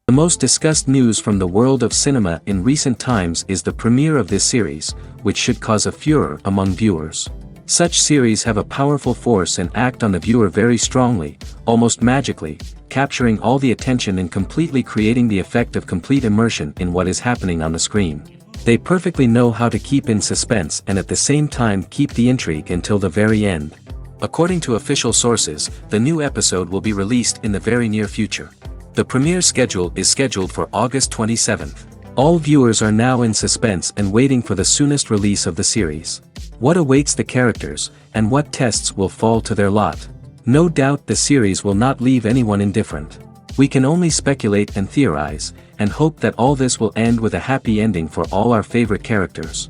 The most discussed news from the world of cinema in recent times is the premiere of this series, which should cause a furor among viewers. Such series have a powerful force and act on the viewer very strongly, almost magically, capturing all the attention and completely creating the effect of complete immersion in what is happening on the screen. They perfectly know how to keep in suspense and at the same time keep the intrigue until the very end. According to official sources, the new episode will be released in the very near future. The premiere schedule is scheduled for August 27th. All viewers are now in suspense and waiting for the soonest release of the series. What awaits the characters, and what tests will fall to their lot? No doubt the series will not leave anyone indifferent. We can only speculate and theorize, and hope that all this will end with a happy ending for all our favorite characters.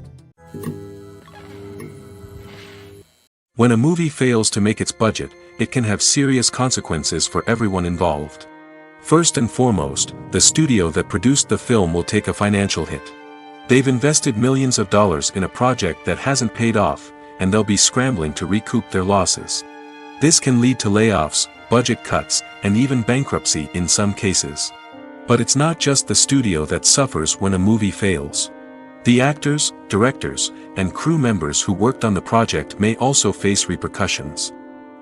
When a movie fails to make its budget, it can have serious consequences for everyone involved. First and foremost, the studio that produced the film will take a financial hit. They've invested millions of dollars in a project that hasn't paid off, and they'll be scrambling to recoup their losses. This can lead to layoffs, budget cuts, and even bankruptcy in some cases. But it's not just the studio that suffers when a movie fails. The actors, directors, and crew members who worked on the project may also face repercussions.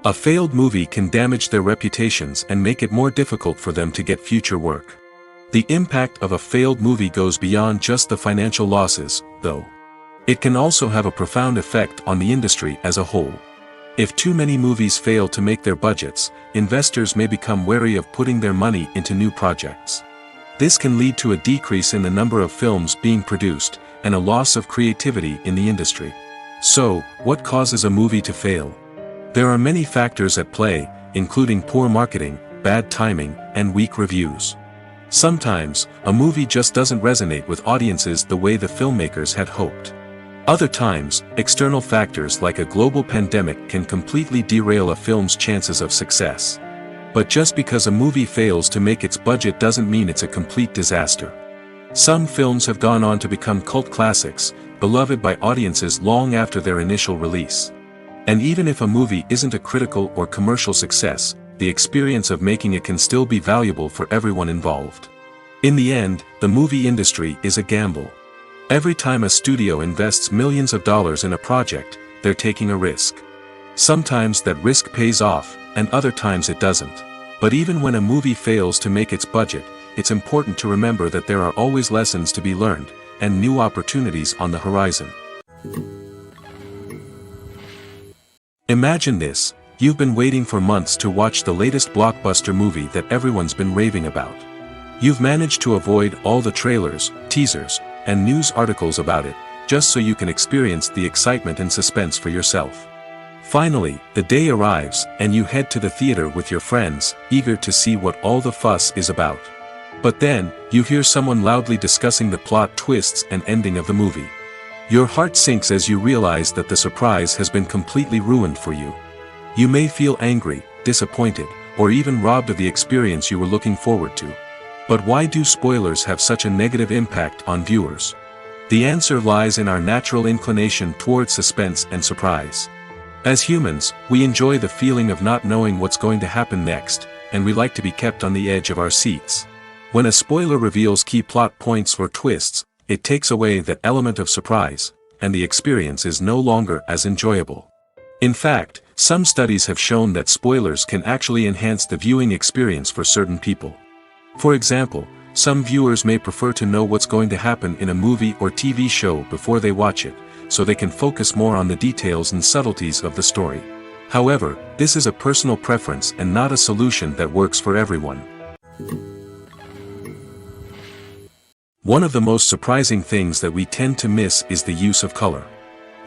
A failed movie can damage their reputations and make it more difficult for them to get future work. The impact of a failed movie goes beyond just the financial losses, though. It can also have a profound effect on the industry as a whole. If too many movies fail to make their budgets, investors may become wary of putting their money into new projects. This can lead to a decrease in the number of films being produced, and a loss of creativity in the industry. So, what causes a movie to fail? There are many factors at play, including poor marketing, bad timing, and weak reviews. Sometimes, a movie just doesn't resonate with audiences the way the filmmakers had hoped. Other times, external factors like a global pandemic can completely derail a film's chances of success. But just because a movie fails to make its budget doesn't mean it's a complete disaster. Some films have gone on to become cult classics, beloved by audiences long after their initial release. And even if a movie isn't a critical or commercial success, the experience of making it can still be valuable for everyone involved. In the end, the movie industry is a gamble. Every time a studio invests millions of dollars in a project, they're taking a risk. Sometimes that risk pays off, and other times it doesn't. But even when a movie fails to make its budget, it's important to remember that there are always lessons to be learned, and new opportunities on the horizon. Imagine this: you've been waiting for months to watch the latest blockbuster movie that everyone's been raving about. You've managed to avoid all the trailers, teasers, and news articles about it, just so you can experience the excitement and suspense for yourself. Finally, the day arrives, and you head to the theater with your friends, eager to see what all the fuss is about. But then, you hear someone loudly discussing the plot twists and ending of the movie. Your heart sinks as you realize that the surprise has been completely ruined for you. You may feel angry, disappointed, or even robbed of the experience you were looking forward to. But why do spoilers have such a negative impact on viewers? The answer lies in our natural inclination towards suspense and surprise. As humans, we enjoy the feeling of not knowing what's going to happen next, and we like to be kept on the edge of our seats. When a spoiler reveals key plot points or twists, it takes away that element of surprise, and the experience is no longer as enjoyable. In fact, some studies have shown that spoilers can actually enhance the viewing experience for certain people. For example, some viewers may prefer to know what's going to happen in a movie or TV show before they watch it, so they can focus more on the details and subtleties of the story. However, this is a personal preference and not a solution that works for everyone. One of the most surprising things that we tend to miss is the use of color.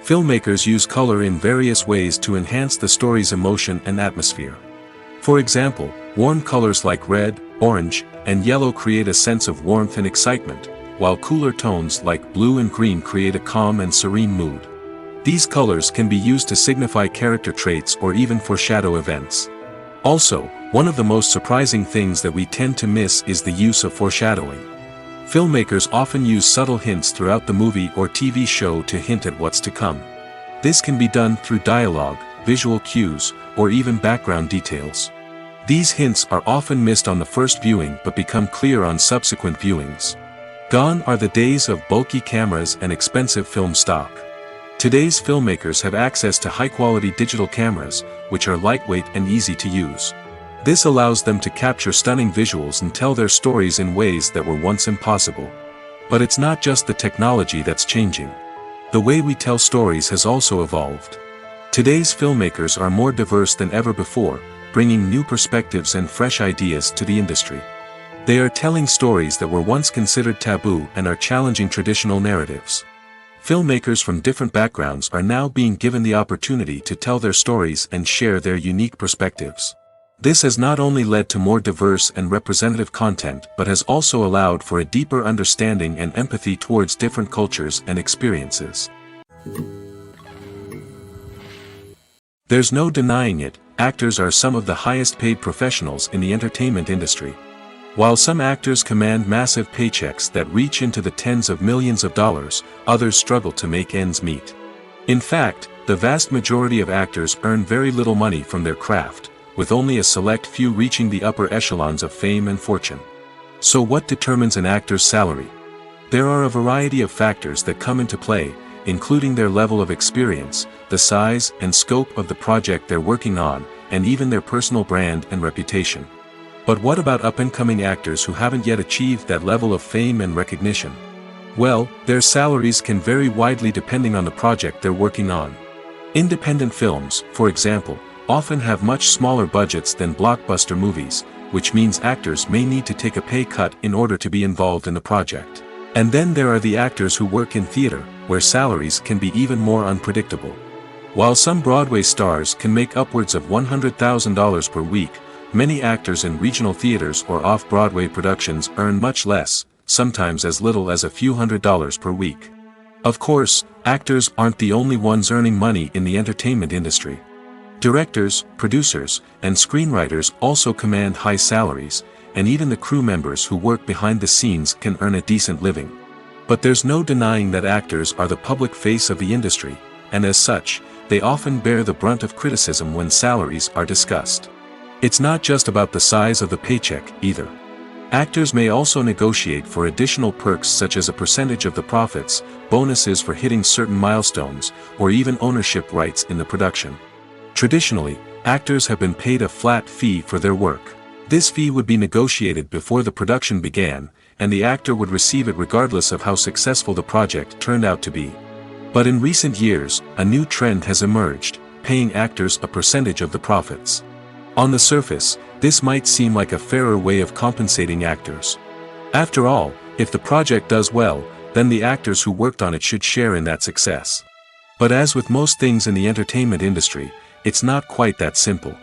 Filmmakers use color in various ways to enhance the story's emotion and atmosphere. For example, warm colors like red, orange, and yellow create a sense of warmth and excitement, while cooler tones like blue and green create a calm and serene mood. These colors can be used to signify character traits or even foreshadow events. Also, one of the most surprising things that we tend to miss is the use of foreshadowing. Filmmakers often use subtle hints throughout the movie or TV show to hint at what's to come. This can be done through dialogue, visual cues, or even background details. These hints are often missed on the first viewing but become clear on subsequent viewings. Gone are the days of bulky cameras and expensive film stock. Today's filmmakers have access to high-quality digital cameras, which are lightweight and easy to use. This allows them to capture stunning visuals and tell their stories in ways that were once impossible. But it's not just the technology that's changing. The way we tell stories has also evolved. Today's filmmakers are more diverse than ever before, bringing new perspectives and fresh ideas to the industry. They are telling stories that were once considered taboo and are challenging traditional narratives. Filmmakers from different backgrounds are now being given the opportunity to tell their stories and share their unique perspectives. This has not only led to more diverse and representative content but has also allowed for a deeper understanding and empathy towards different cultures and experiences. There's no denying it, actors are some of the highest paid professionals in the entertainment industry. While some actors command massive paychecks that reach into the tens of millions of dollars, others struggle to make ends meet. In fact, the vast majority of actors earn very little money from their craft, with only a select few reaching the upper echelons of fame and fortune. So what determines an actor's salary? There are a variety of factors that come into play, including their level of experience, the size and scope of the project they're working on, and even their personal brand and reputation. But what about up-and-coming actors who haven't yet achieved that level of fame and recognition? Well, their salaries can vary widely depending on the project they're working on. Independent films, for example, often have much smaller budgets than blockbuster movies, which means actors may need to take a pay cut in order to be involved in the project. And then there are the actors who work in theater, where salaries can be even more unpredictable. While some Broadway stars can make upwards of $100,000 per week, many actors in regional theaters or off-Broadway productions earn much less, sometimes as little as a few $100s per week. Of course, actors aren't the only ones earning money in the entertainment industry. Directors, producers, and screenwriters also command high salaries, and even the crew members who work behind the scenes can earn a decent living. But there's no denying that actors are the public face of the industry, and as such, they often bear the brunt of criticism when salaries are discussed. It's not just about the size of the paycheck, either. Actors may also negotiate for additional perks such as a percentage of the profits, bonuses for hitting certain milestones, or even ownership rights in the production. Traditionally, actors have been paid a flat fee for their work. This fee would be negotiated before the production began, and the actor would receive it regardless of how successful the project turned out to be. But in recent years, a new trend has emerged, paying actors a percentage of the profits. On the surface, this might seem like a fairer way of compensating actors. After all, if the project does well, then the actors who worked on it should share in that success. But as with most things in the entertainment industry, it's not quite that simple.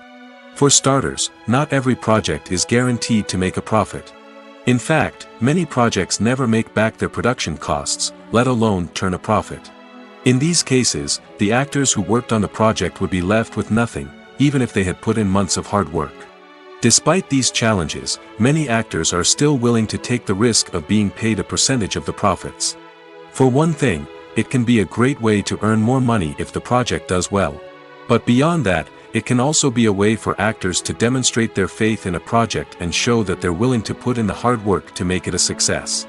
For starters, not every project is guaranteed to make a profit. In fact, many projects never make back their production costs, let alone turn a profit. In these cases, the actors who worked on the project would be left with nothing, even if they had put in months of hard work. Despite these challenges, many actors are still willing to take the risk of being paid a percentage of the profits. For one thing, it can be a great way to earn more money if the project does well. But beyond that, it can also be a way for actors to demonstrate their faith in a project and show that they're willing to put in the hard work to make it a success.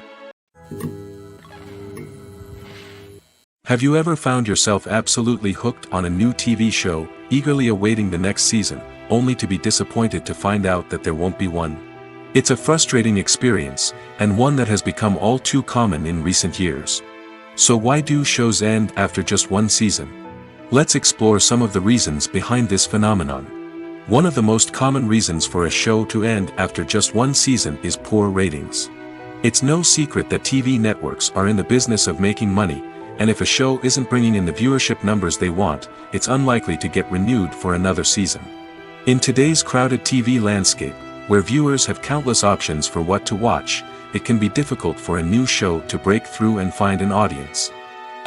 Have you ever found yourself absolutely hooked on a new TV show, eagerly awaiting the next season, only to be disappointed to find out that there won't be one? It's a frustrating experience, and one that has become all too common in recent years. So why do shows end after just one season? Let's explore some of the reasons behind this phenomenon. One of the most common reasons for a show to end after just one season is poor ratings. It's no secret that TV networks are in the business of making money, and if a show isn't bringing in the viewership numbers they want, it's unlikely to get renewed for another season. In today's crowded TV landscape, where viewers have countless options for what to watch, it can be difficult for a new show to break through and find an audience.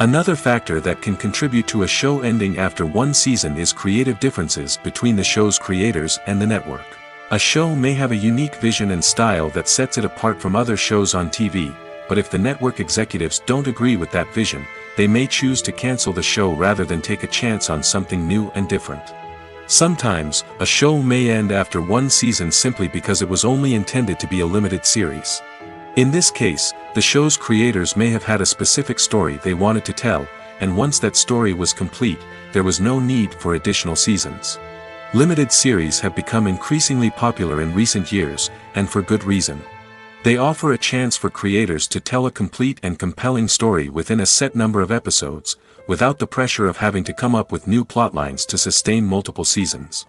Another factor that can contribute to a show ending after one season is creative differences between the show's creators and the network. A show may have a unique vision and style that sets it apart from other shows on TV, but if the network executives don't agree with that vision, they may choose to cancel the show rather than take a chance on something new and different. Sometimes, a show may end after one season simply because it was only intended to be a limited series. In this case, the show's creators may have had a specific story they wanted to tell, and once that story was complete, there was no need for additional seasons. Limited series have become increasingly popular in recent years, and for good reason. They offer a chance for creators to tell a complete and compelling story within a set number of episodes, without the pressure of having to come up with new plotlines to sustain multiple seasons.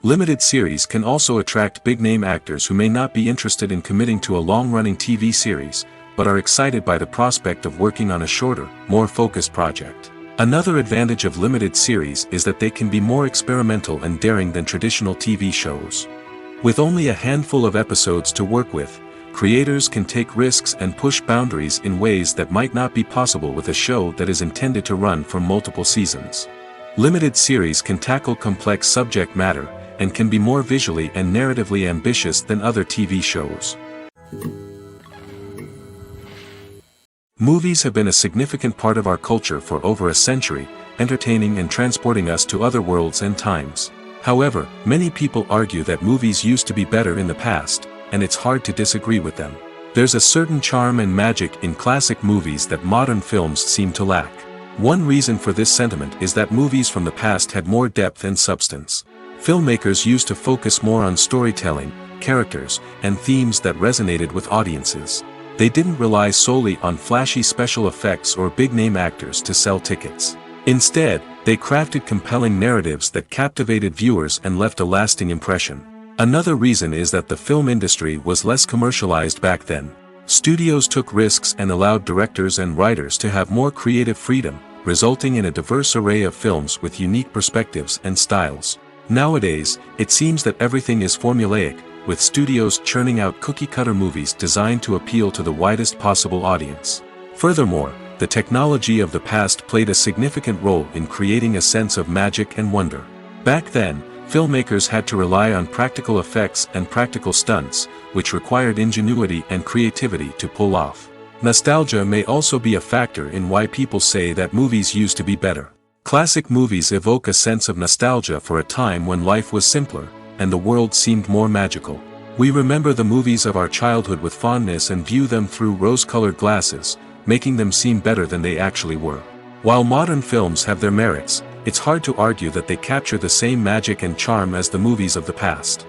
Limited series can also attract big-name actors who may not be interested in committing to a long-running TV series, but are excited by the prospect of working on a shorter, more focused project. Another advantage of limited series is that they can be more experimental and daring than traditional TV shows. With only a handful of episodes to work with, creators can take risks and push boundaries in ways that might not be possible with a show that is intended to run for multiple seasons. Limited series can tackle complex subject matter, and can be more visually and narratively ambitious than other TV shows. Movies have been a significant part of our culture for over a century, entertaining and transporting us to other worlds and times. However, many people argue that movies used to be better in the past, and it's hard to disagree with them. There's a certain charm and magic in classic movies that modern films seem to lack. One reason for this sentiment is that movies from the past had more depth and substance. Filmmakers used to focus more on storytelling, characters, and themes that resonated with audiences. They didn't rely solely on flashy special effects or big-name actors to sell tickets. Instead, they crafted compelling narratives that captivated viewers and left a lasting impression. Another reason is that the film industry was less commercialized back then. Studios took risks and allowed directors and writers to have more creative freedom, resulting in a diverse array of films with unique perspectives and styles. Nowadays, it seems that everything is formulaic, with studios churning out cookie-cutter movies designed to appeal to the widest possible audience. Furthermore, the technology of the past played a significant role in creating a sense of magic and wonder. Back then, filmmakers had to rely on practical effects and practical stunts, which required ingenuity and creativity to pull off. Nostalgia may also be a factor in why people say that movies used to be better. Classic movies evoke a sense of nostalgia for a time when life was simpler, and the world seemed more magical. We remember the movies of our childhood with fondness and view them through rose-colored glasses, making them seem better than they actually were. While modern films have their merits, it's hard to argue that they capture the same magic and charm as the movies of the past.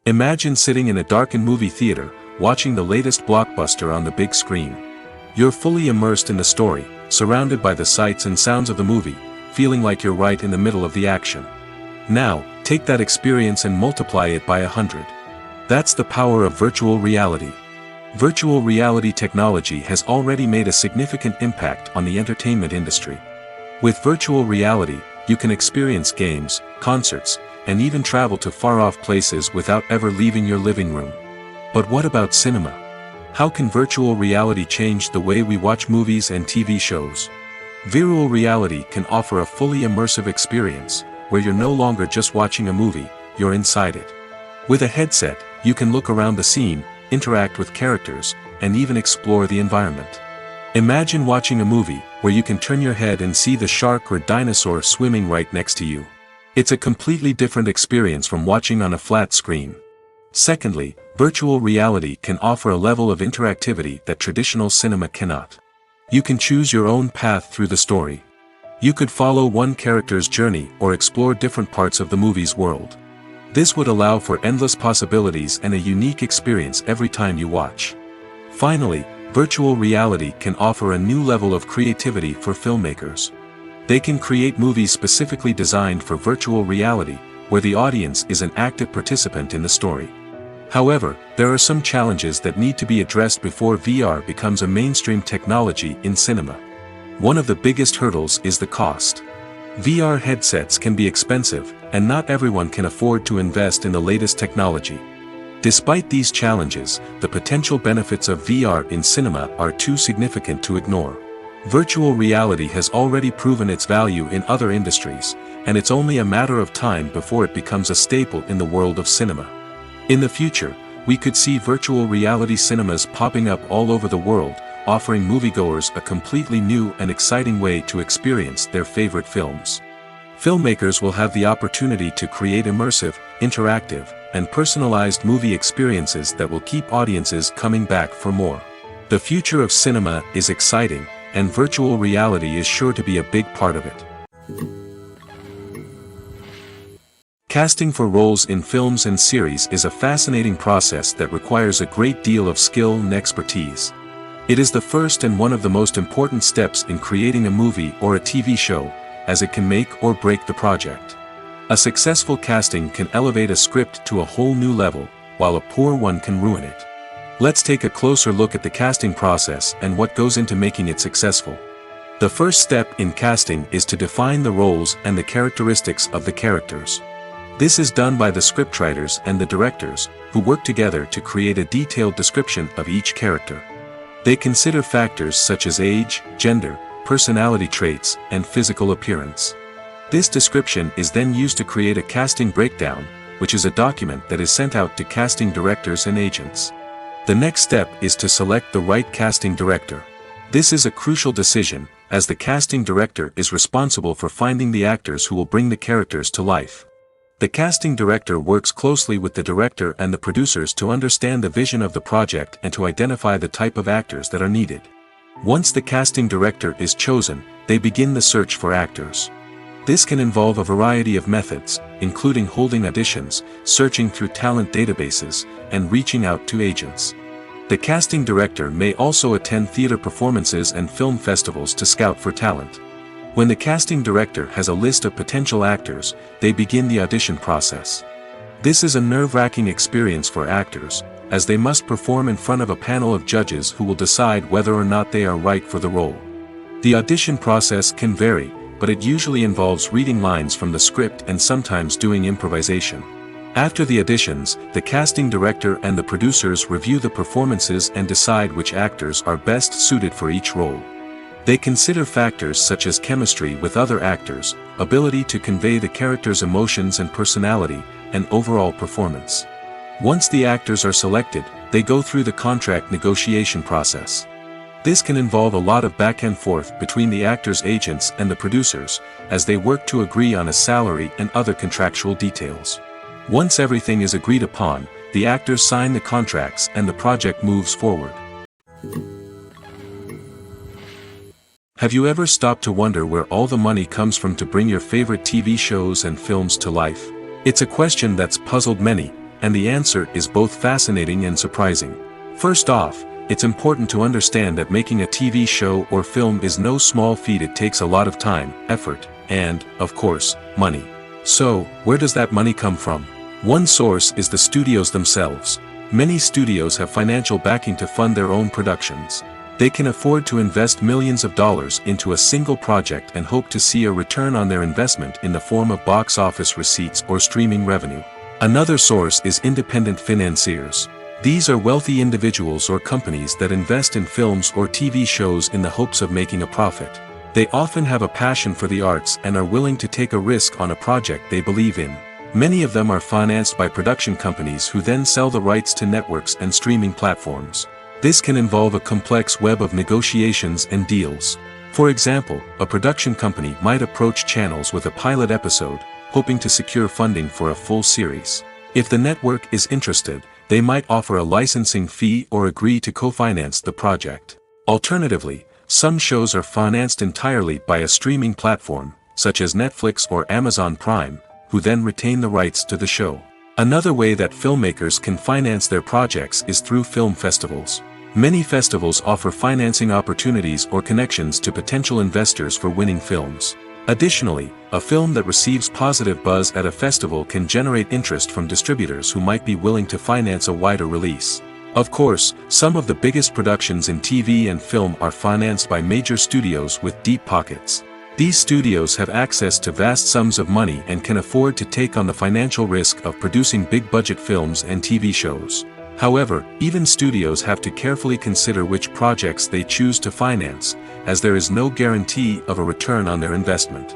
Imagine sitting in a darkened movie theater, watching the latest blockbuster on the big screen. You're fully immersed in the story, surrounded by the sights and sounds of the movie, feeling like you're right in the middle of the action. Now, take that experience and multiply it by 100. That's the power of virtual reality. Virtual reality technology has already made a significant impact on the entertainment industry. With virtual reality, you can experience games, concerts, and even travel to far-off places without ever leaving your living room. But what about cinema? How can virtual reality change the way we watch movies and TV shows? Virtual reality can offer a fully immersive experience, where you're no longer just watching a movie, you're inside it. With a headset, you can look around the scene, interact with characters, and even explore the environment. Imagine watching a movie where you can turn your head and see the shark or dinosaur swimming right next to you. It's a completely different experience from watching on a flat screen. Secondly, virtual reality can offer a level of interactivity that traditional cinema cannot. You can choose your own path through the story. You could follow one character's journey or explore different parts of the movie's world. This would allow for endless possibilities and a unique experience every time you watch. Finally, virtual reality can offer a new level of creativity for filmmakers. They can create movies specifically designed for virtual reality, where the audience is an active participant in the story. However, there are some challenges that need to be addressed before VR becomes a mainstream technology in cinema. One of the biggest hurdles is the cost. VR headsets can be expensive, and not everyone can afford to invest in the latest technology. Despite these challenges, the potential benefits of VR in cinema are too significant to ignore. Virtual reality has already proven its value in other industries, and it's only a matter of time before it becomes a staple in the world of cinema. In the future, we could see virtual reality cinemas popping up all over the world, offering moviegoers a completely new and exciting way to experience their favorite films. Filmmakers will have the opportunity to create immersive, interactive, and personalized movie experiences that will keep audiences coming back for more. The future of cinema is exciting, and virtual reality is sure to be a big part of it. Casting for roles in films and series is a fascinating process that requires a great deal of skill and expertise. It is the first and one of the most important steps in creating a movie or a TV show, as it can make or break the project. A successful casting can elevate a script to a whole new level, while a poor one can ruin it. Let's take a closer look at the casting process and what goes into making it successful. The first step in casting is to define the roles and the characteristics of the characters. This is done by the scriptwriters and the directors, who work together to create a detailed description of each character. They consider factors such as age, gender, personality traits, and physical appearance. This description is then used to create a casting breakdown, which is a document that is sent out to casting directors and agents. The next step is to select the right casting director. This is a crucial decision, as the casting director is responsible for finding the actors who will bring the characters to life. The casting director works closely with the director and the producers to understand the vision of the project and to identify the type of actors that are needed. Once the casting director is chosen, they begin the search for actors. This can involve a variety of methods, including holding auditions, searching through talent databases, and reaching out to agents. The casting director may also attend theater performances and film festivals to scout for talent. When the casting director has a list of potential actors, they begin the audition process. This is a nerve-wracking experience for actors, as they must perform in front of a panel of judges who will decide whether or not they are right for the role. The audition process can vary, but it usually involves reading lines from the script and sometimes doing improvisation. After the auditions, the casting director and the producers review the performances and decide which actors are best suited for each role. They consider factors such as chemistry with other actors, ability to convey the character's emotions and personality, and overall performance. Once the actors are selected, they go through the contract negotiation process. This can involve a lot of back and forth between the actors' agents and the producers, as they work to agree on a salary and other contractual details. Once everything is agreed upon, the actors sign the contracts and the project moves forward. Have you ever stopped to wonder where all the money comes from to bring your favorite TV shows and films to life? It's a question that's puzzled many, and the answer is both fascinating and surprising. First off, it's important to understand that making a TV show or film is no small feat. It takes a lot of time, effort, and, of course, money. So, where does that money come from? One source is the studios themselves. Many studios have financial backing to fund their own productions. They can afford to invest millions of dollars into a single project and hope to see a return on their investment in the form of box office receipts or streaming revenue. Another source is independent financiers. These are wealthy individuals or companies that invest in films or TV shows in the hopes of making a profit. They often have a passion for the arts and are willing to take a risk on a project they believe in. Many of them are financed by production companies who then sell the rights to networks and streaming platforms. This can involve a complex web of negotiations and deals. For example, a production company might approach channels with a pilot episode, hoping to secure funding for a full series. If the network is interested, they might offer a licensing fee or agree to co-finance the project. Alternatively, some shows are financed entirely by a streaming platform, such as Netflix or Amazon Prime, who then retain the rights to the show. Another way that filmmakers can finance their projects is through film festivals. Many festivals offer financing opportunities or connections to potential investors for winning films. Additionally, a film that receives positive buzz at a festival can generate interest from distributors who might be willing to finance a wider release. Of course, some of the biggest productions in TV and film are financed by major studios with deep pockets. These studios have access to vast sums of money and can afford to take on the financial risk of producing big-budget films and TV shows. However, even studios have to carefully consider which projects they choose to finance, as there is no guarantee of a return on their investment.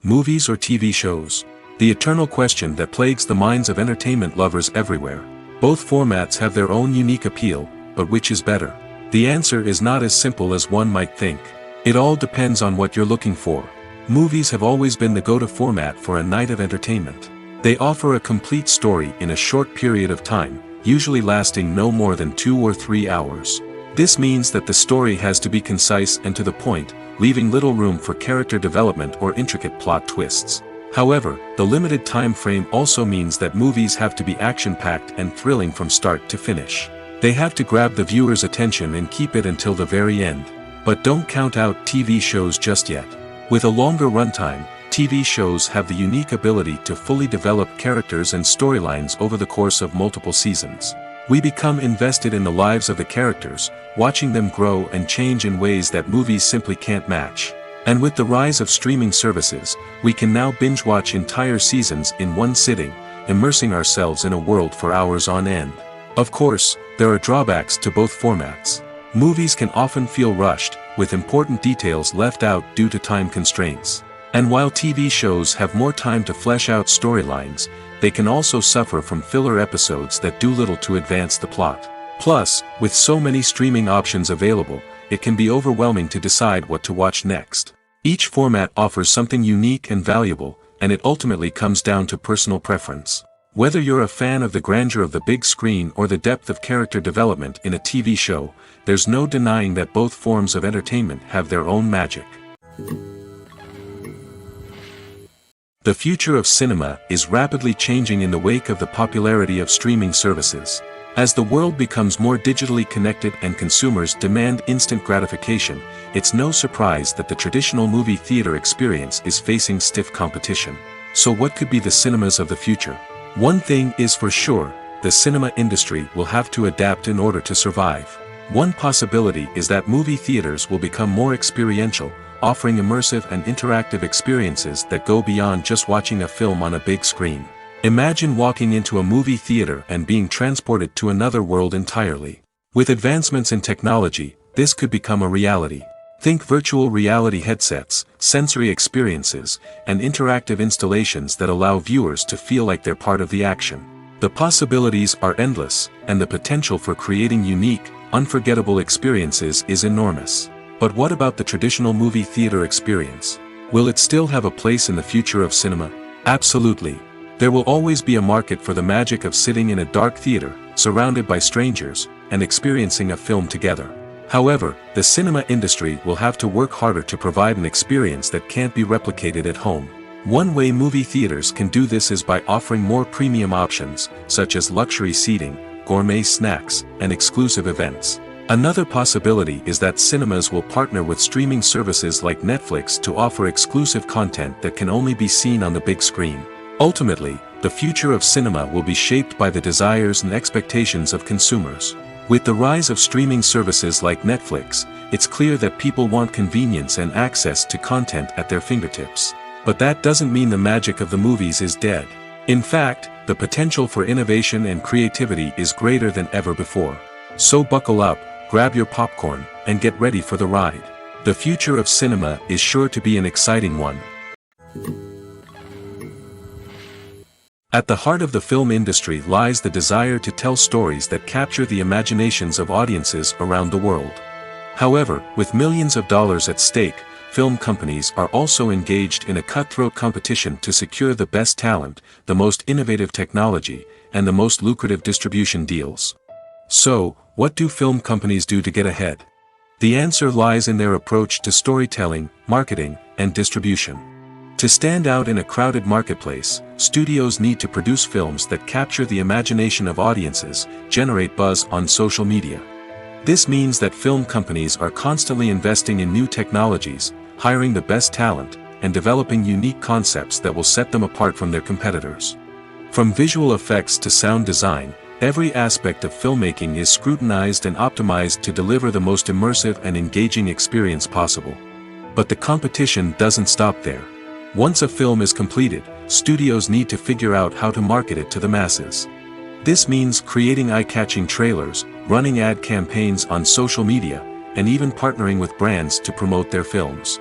Movies or TV shows? The eternal question that plagues the minds of entertainment lovers everywhere. Both formats have their own unique appeal, but which is better? The answer is not as simple as one might think. It all depends on what you're looking for. Movies have always been the go-to format for a night of entertainment. They offer a complete story in a short period of time, usually lasting no more than 2 or 3 hours. This means that the story has to be concise and to the point, leaving little room for character development or intricate plot twists. However, the limited time frame also means that movies have to be action-packed and thrilling from start to finish. They have to grab the viewer's attention and keep it until the very end. But don't count out TV shows just yet. With a longer runtime, TV shows have the unique ability to fully develop characters and storylines over the course of multiple seasons. We become invested in the lives of the characters, watching them grow and change in ways that movies simply can't match. And with the rise of streaming services, we can now binge-watch entire seasons in one sitting, immersing ourselves in a world for hours on end. Of course, there are drawbacks to both formats. Movies can often feel rushed, with important details left out due to time constraints. And while TV shows have more time to flesh out storylines, they can also suffer from filler episodes that do little to advance the plot. Plus, with so many streaming options available, it can be overwhelming to decide what to watch next. Each format offers something unique and valuable, and it ultimately comes down to personal preference. Whether you're a fan of the grandeur of the big screen or the depth of character development in a TV show, there's no denying that both forms of entertainment have their own magic. The future of cinema is rapidly changing in the wake of the popularity of streaming services. As the world becomes more digitally connected and consumers demand instant gratification, it's no surprise that the traditional movie theater experience is facing stiff competition. So what could be the cinemas of the future? One thing is for sure, the cinema industry will have to adapt in order to survive. One possibility is that movie theaters will become more experiential, offering immersive and interactive experiences that go beyond just watching a film on a big screen. Imagine walking into a movie theater and being transported to another world entirely. With advancements in technology, this could become a reality. Think virtual reality headsets, sensory experiences, and interactive installations that allow viewers to feel like they're part of the action. The possibilities are endless, and the potential for creating unique, unforgettable experiences is enormous. But what about the traditional movie theater experience? Will it still have a place in the future of cinema? Absolutely. There will always be a market for the magic of sitting in a dark theater, surrounded by strangers, and experiencing a film together. However, the cinema industry will have to work harder to provide an experience that can't be replicated at home. One way movie theaters can do this is by offering more premium options, such as luxury seating, gourmet snacks, and exclusive events. Another possibility is that cinemas will partner with streaming services like Netflix to offer exclusive content that can only be seen on the big screen. Ultimately, the future of cinema will be shaped by the desires and expectations of consumers. With the rise of streaming services like Netflix, it's clear that people want convenience and access to content at their fingertips. But that doesn't mean the magic of the movies is dead. In fact, the potential for innovation and creativity is greater than ever before. So buckle up, grab your popcorn, and get ready for the ride. The future of cinema is sure to be an exciting one. At the heart of the film industry lies the desire to tell stories that capture the imaginations of audiences around the world. However, with millions of dollars at stake, film companies are also engaged in a cutthroat competition to secure the best talent, the most innovative technology, and the most lucrative distribution deals. So, what do film companies do to get ahead? The answer lies in their approach to storytelling, marketing, and distribution. To stand out in a crowded marketplace, studios need to produce films that capture the imagination of audiences, generate buzz on social media. This means that film companies are constantly investing in new technologies, hiring the best talent, and developing unique concepts that will set them apart from their competitors. From visual effects to sound design, every aspect of filmmaking is scrutinized and optimized to deliver the most immersive and engaging experience possible. But the competition doesn't stop there. Once a film is completed, studios need to figure out how to market it to the masses. This means creating eye-catching trailers, running ad campaigns on social media, and even partnering with brands to promote their films.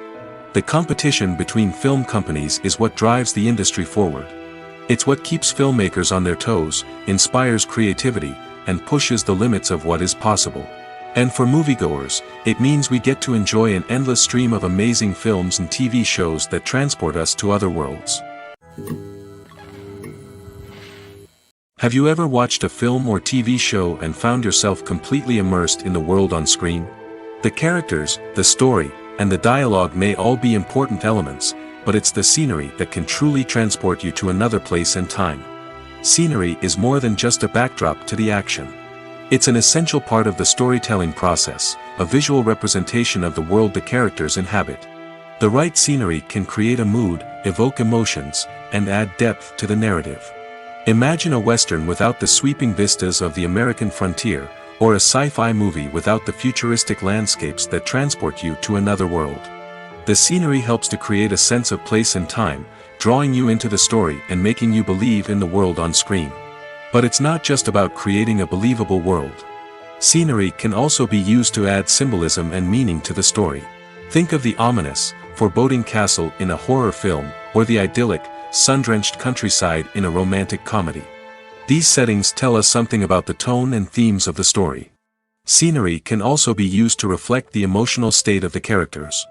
The competition between film companies is what drives the industry forward. It's what keeps filmmakers on their toes, inspires creativity, and pushes the limits of what is possible. And for moviegoers, it means we get to enjoy an endless stream of amazing films and TV shows that transport us to other worlds. Have you ever watched a film or TV show and found yourself completely immersed in the world on screen? The characters, the story, and the dialogue may all be important elements, but it's the scenery that can truly transport you to another place and time. Scenery is more than just a backdrop to the action. It's an essential part of the storytelling process, a visual representation of the world the characters inhabit. The right scenery can create a mood, evoke emotions, and add depth to the narrative. Imagine a Western without the sweeping vistas of the American frontier, or a sci-fi movie without the futuristic landscapes that transport you to another world. The scenery helps to create a sense of place and time, drawing you into the story and making you believe in the world on screen. But it's not just about creating a believable world. Scenery can also be used to add symbolism and meaning to the story. Think of the ominous, foreboding castle in a horror film, or the idyllic, sun-drenched countryside in a romantic comedy. These settings tell us something about the tone and themes of the story. Scenery can also be used to reflect the emotional state of the characters.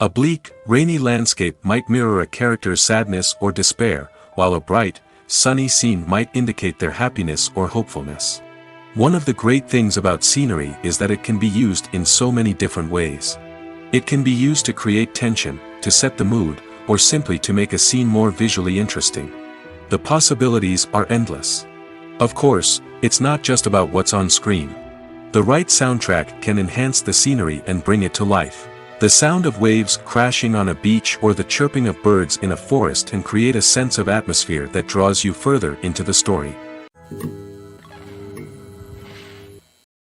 A bleak, rainy landscape might mirror a character's sadness or despair, while a bright, sunny scene might indicate their happiness or hopefulness. One of the great things about scenery is that it can be used in so many different ways. It can be used to create tension, to set the mood, or simply to make a scene more visually interesting. The possibilities are endless. Of course, it's not just about what's on screen. The right soundtrack can enhance the scenery and bring it to life. The sound of waves crashing on a beach or the chirping of birds in a forest can create a sense of atmosphere that draws you further into the story.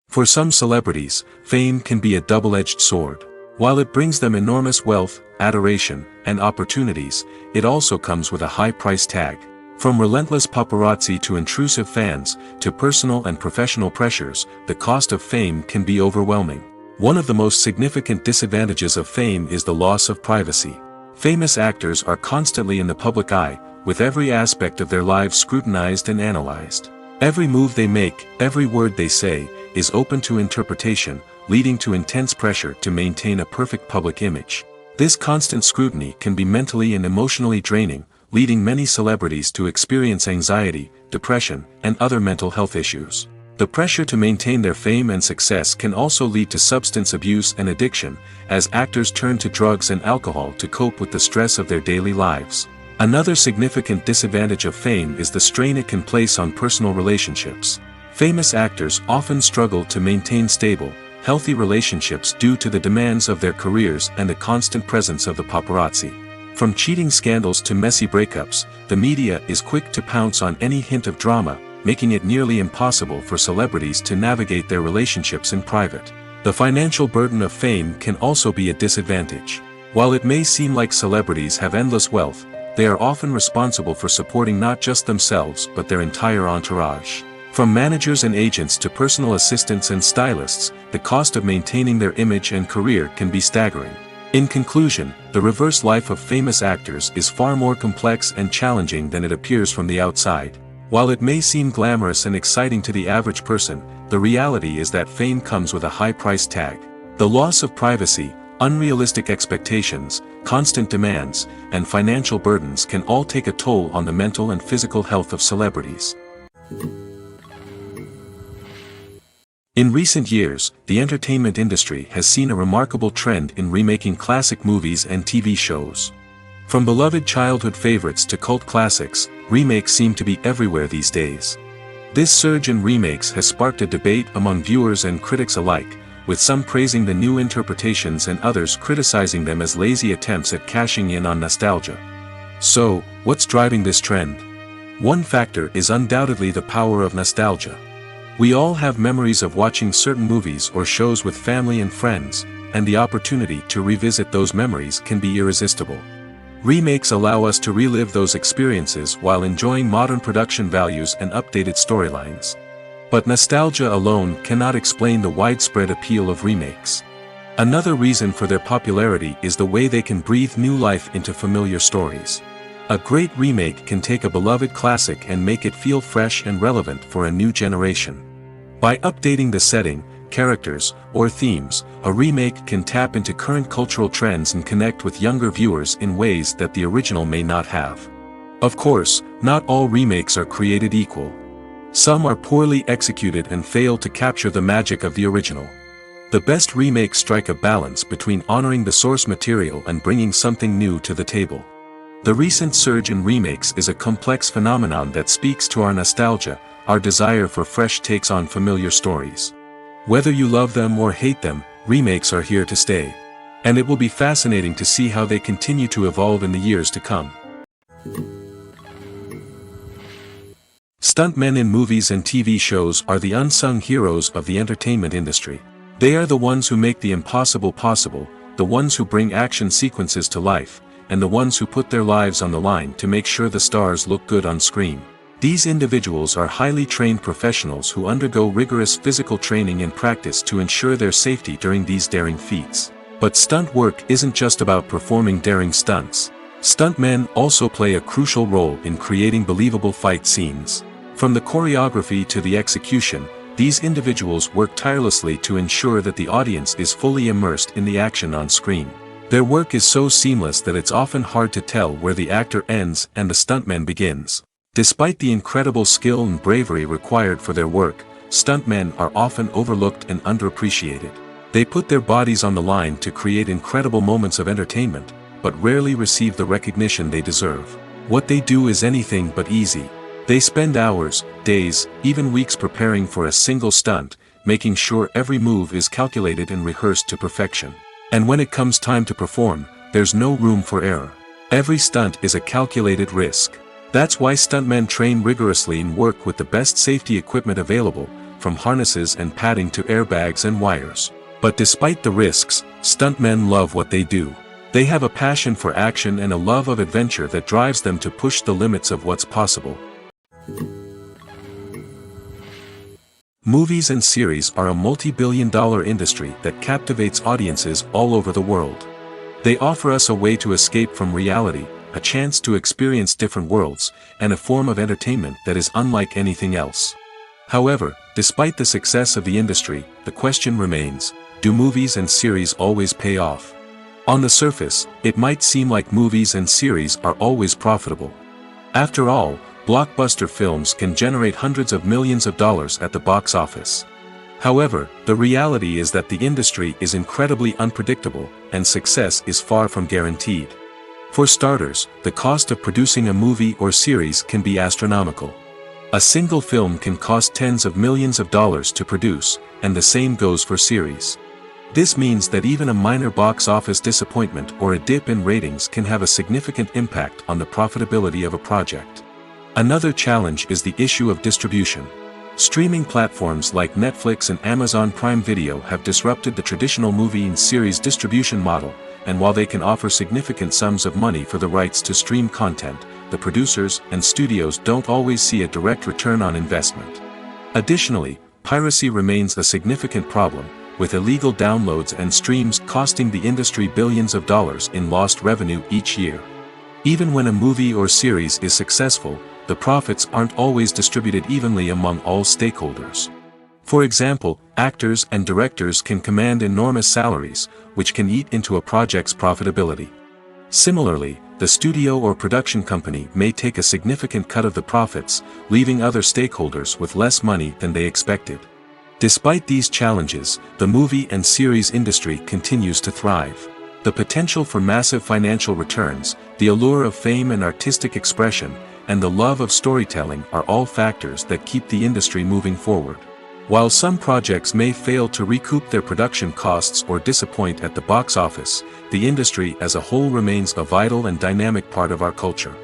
For some celebrities, fame can be a double-edged sword. While it brings them enormous wealth, adoration, and opportunities, it also comes with a high price tag. From relentless paparazzi to intrusive fans, to personal and professional pressures, the cost of fame can be overwhelming. One of the most significant disadvantages of fame is the loss of privacy. Famous actors are constantly in the public eye, with every aspect of their lives scrutinized and analyzed. Every move they make, every word they say, is open to interpretation, leading to intense pressure to maintain a perfect public image. This constant scrutiny can be mentally and emotionally draining, leading many celebrities to experience anxiety, depression, and other mental health issues. The pressure to maintain their fame and success can also lead to substance abuse and addiction, as actors turn to drugs and alcohol to cope with the stress of their daily lives. Another significant disadvantage of fame is the strain it can place on personal relationships. Famous actors often struggle to maintain stable, healthy relationships due to the demands of their careers and the constant presence of the paparazzi. From cheating scandals to messy breakups, the media is quick to pounce on any hint of drama, making it nearly impossible for celebrities to navigate their relationships in private. The financial burden of fame can also be a disadvantage. While it may seem like celebrities have endless wealth, they are often responsible for supporting not just themselves but their entire entourage. From managers and agents to personal assistants and stylists, the cost of maintaining their image and career can be staggering. In conclusion, the reverse life of famous actors is far more complex and challenging than it appears from the outside. While it may seem glamorous and exciting to the average person, the reality is that fame comes with a high price tag. The loss of privacy, unrealistic expectations, constant demands, and financial burdens can all take a toll on the mental and physical health of celebrities. In recent years, the entertainment industry has seen a remarkable trend in remaking classic movies and TV shows. From beloved childhood favorites to cult classics, remakes seem to be everywhere these days. This surge in remakes has sparked a debate among viewers and critics alike, with some praising the new interpretations and others criticizing them as lazy attempts at cashing in on nostalgia. So, what's driving this trend? One factor is undoubtedly the power of nostalgia. We all have memories of watching certain movies or shows with family and friends, and the opportunity to revisit those memories can be irresistible. Remakes allow us to relive those experiences while enjoying modern production values and updated storylines. But nostalgia alone cannot explain the widespread appeal of remakes. Another reason for their popularity is the way they can breathe new life into familiar stories. A great remake can take a beloved classic and make it feel fresh and relevant for a new generation. By updating the setting, characters, or themes, a remake can tap into current cultural trends and connect with younger viewers in ways that the original may not have. Of course, not all remakes are created equal. Some are poorly executed and fail to capture the magic of the original. The best remakes strike a balance between honoring the source material and bringing something new to the table. The recent surge in remakes is a complex phenomenon that speaks to our nostalgia, our desire for fresh takes on familiar stories. Whether you love them or hate them, remakes are here to stay. And it will be fascinating to see how they continue to evolve in the years to come. Stuntmen in movies and TV shows are the unsung heroes of the entertainment industry. They are the ones who make the impossible possible, the ones who bring action sequences to life, and the ones who put their lives on the line to make sure the stars look good on screen. These individuals are highly trained professionals who undergo rigorous physical training and practice to ensure their safety during these daring feats. But stunt work isn't just about performing daring stunts. Stuntmen also play a crucial role in creating believable fight scenes. From the choreography to the execution, these individuals work tirelessly to ensure that the audience is fully immersed in the action on screen. Their work is so seamless that it's often hard to tell where the actor ends and the stuntman begins. Despite the incredible skill and bravery required for their work, stuntmen are often overlooked and underappreciated. They put their bodies on the line to create incredible moments of entertainment, but rarely receive the recognition they deserve. What they do is anything but easy. They spend hours, days, even weeks preparing for a single stunt, making sure every move is calculated and rehearsed to perfection. And when it comes time to perform, there's no room for error. Every stunt is a calculated risk. That's why stuntmen train rigorously and work with the best safety equipment available, from harnesses and padding to airbags and wires. But despite the risks, stuntmen love what they do. They have a passion for action and a love of adventure that drives them to push the limits of what's possible. Movies and series are a multi-billion-dollar industry that captivates audiences all over the world. They offer us a way to escape from reality, a chance to experience different worlds, and a form of entertainment that is unlike anything else. However, despite the success of the industry, the question remains, do movies and series always pay off? On the surface, it might seem like movies and series are always profitable. After all, blockbuster films can generate hundreds of millions of dollars at the box office. However, the reality is that the industry is incredibly unpredictable, and success is far from guaranteed. For starters, the cost of producing a movie or series can be astronomical. A single film can cost tens of millions of dollars to produce, and the same goes for series. This means that even a minor box office disappointment or a dip in ratings can have a significant impact on the profitability of a project. Another challenge is the issue of distribution. Streaming platforms like Netflix and Amazon Prime Video have disrupted the traditional movie and series distribution model, and while they can offer significant sums of money for the rights to stream content, the producers and studios don't always see a direct return on investment. Additionally, piracy remains a significant problem, with illegal downloads and streams costing the industry billions of dollars in lost revenue each year. Even when a movie or series is successful, the profits aren't always distributed evenly among all stakeholders. For example, actors and directors can command enormous salaries, which can eat into a project's profitability. Similarly, the studio or production company may take a significant cut of the profits, leaving other stakeholders with less money than they expected. Despite these challenges, the movie and series industry continues to thrive. The potential for massive financial returns, the allure of fame and artistic expression, and the love of storytelling are all factors that keep the industry moving forward. While some projects may fail to recoup their production costs or disappoint at the box office, the industry as a whole remains a vital and dynamic part of our culture.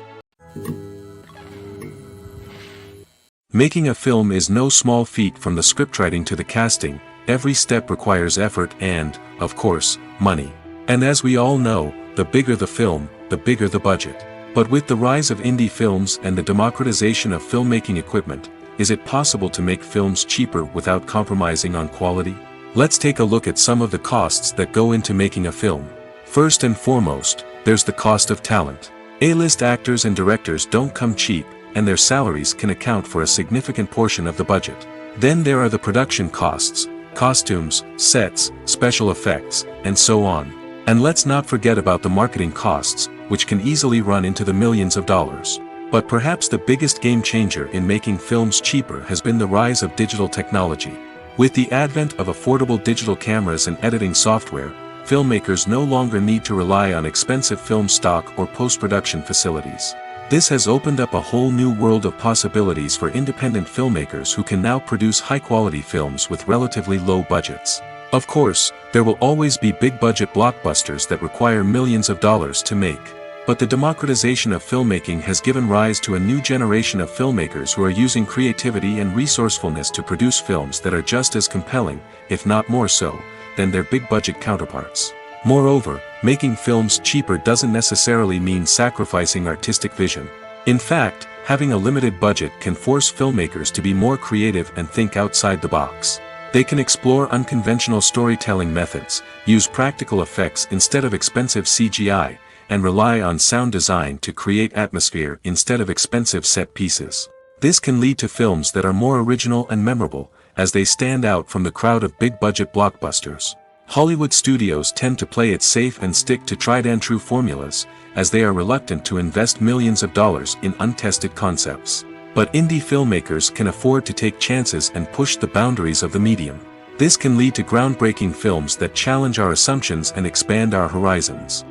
Making a film is no small feat. From the scriptwriting to the casting, every step requires effort and, of course, money. And as we all know, the bigger the film, the bigger the budget. But with the rise of indie films and the democratization of filmmaking equipment, is it possible to make films cheaper without compromising on quality? Let's take a look at some of the costs that go into making a film. First and foremost, there's the cost of talent. A-list actors and directors don't come cheap, and their salaries can account for a significant portion of the budget. Then there are the production costs, costumes, sets, special effects, and so on. And let's not forget about the marketing costs, which can easily run into the millions of dollars. But perhaps the biggest game changer in making films cheaper has been the rise of digital technology. With the advent of affordable digital cameras and editing software, filmmakers no longer need to rely on expensive film stock or post-production facilities. This has opened up a whole new world of possibilities for independent filmmakers who can now produce high-quality films with relatively low budgets. Of course, there will always be big-budget blockbusters that require millions of dollars to make. But the democratization of filmmaking has given rise to a new generation of filmmakers who are using creativity and resourcefulness to produce films that are just as compelling, if not more so, than their big-budget counterparts. Moreover, making films cheaper doesn't necessarily mean sacrificing artistic vision. In fact, having a limited budget can force filmmakers to be more creative and think outside the box. They can explore unconventional storytelling methods, use practical effects instead of expensive CGI, and rely on sound design to create atmosphere instead of expensive set pieces. This can lead to films that are more original and memorable, as they stand out from the crowd of big-budget blockbusters. Hollywood studios tend to play it safe and stick to tried-and-true formulas, as they are reluctant to invest millions of dollars in untested concepts. But indie filmmakers can afford to take chances and push the boundaries of the medium. This can lead to groundbreaking films that challenge our assumptions and expand our horizons.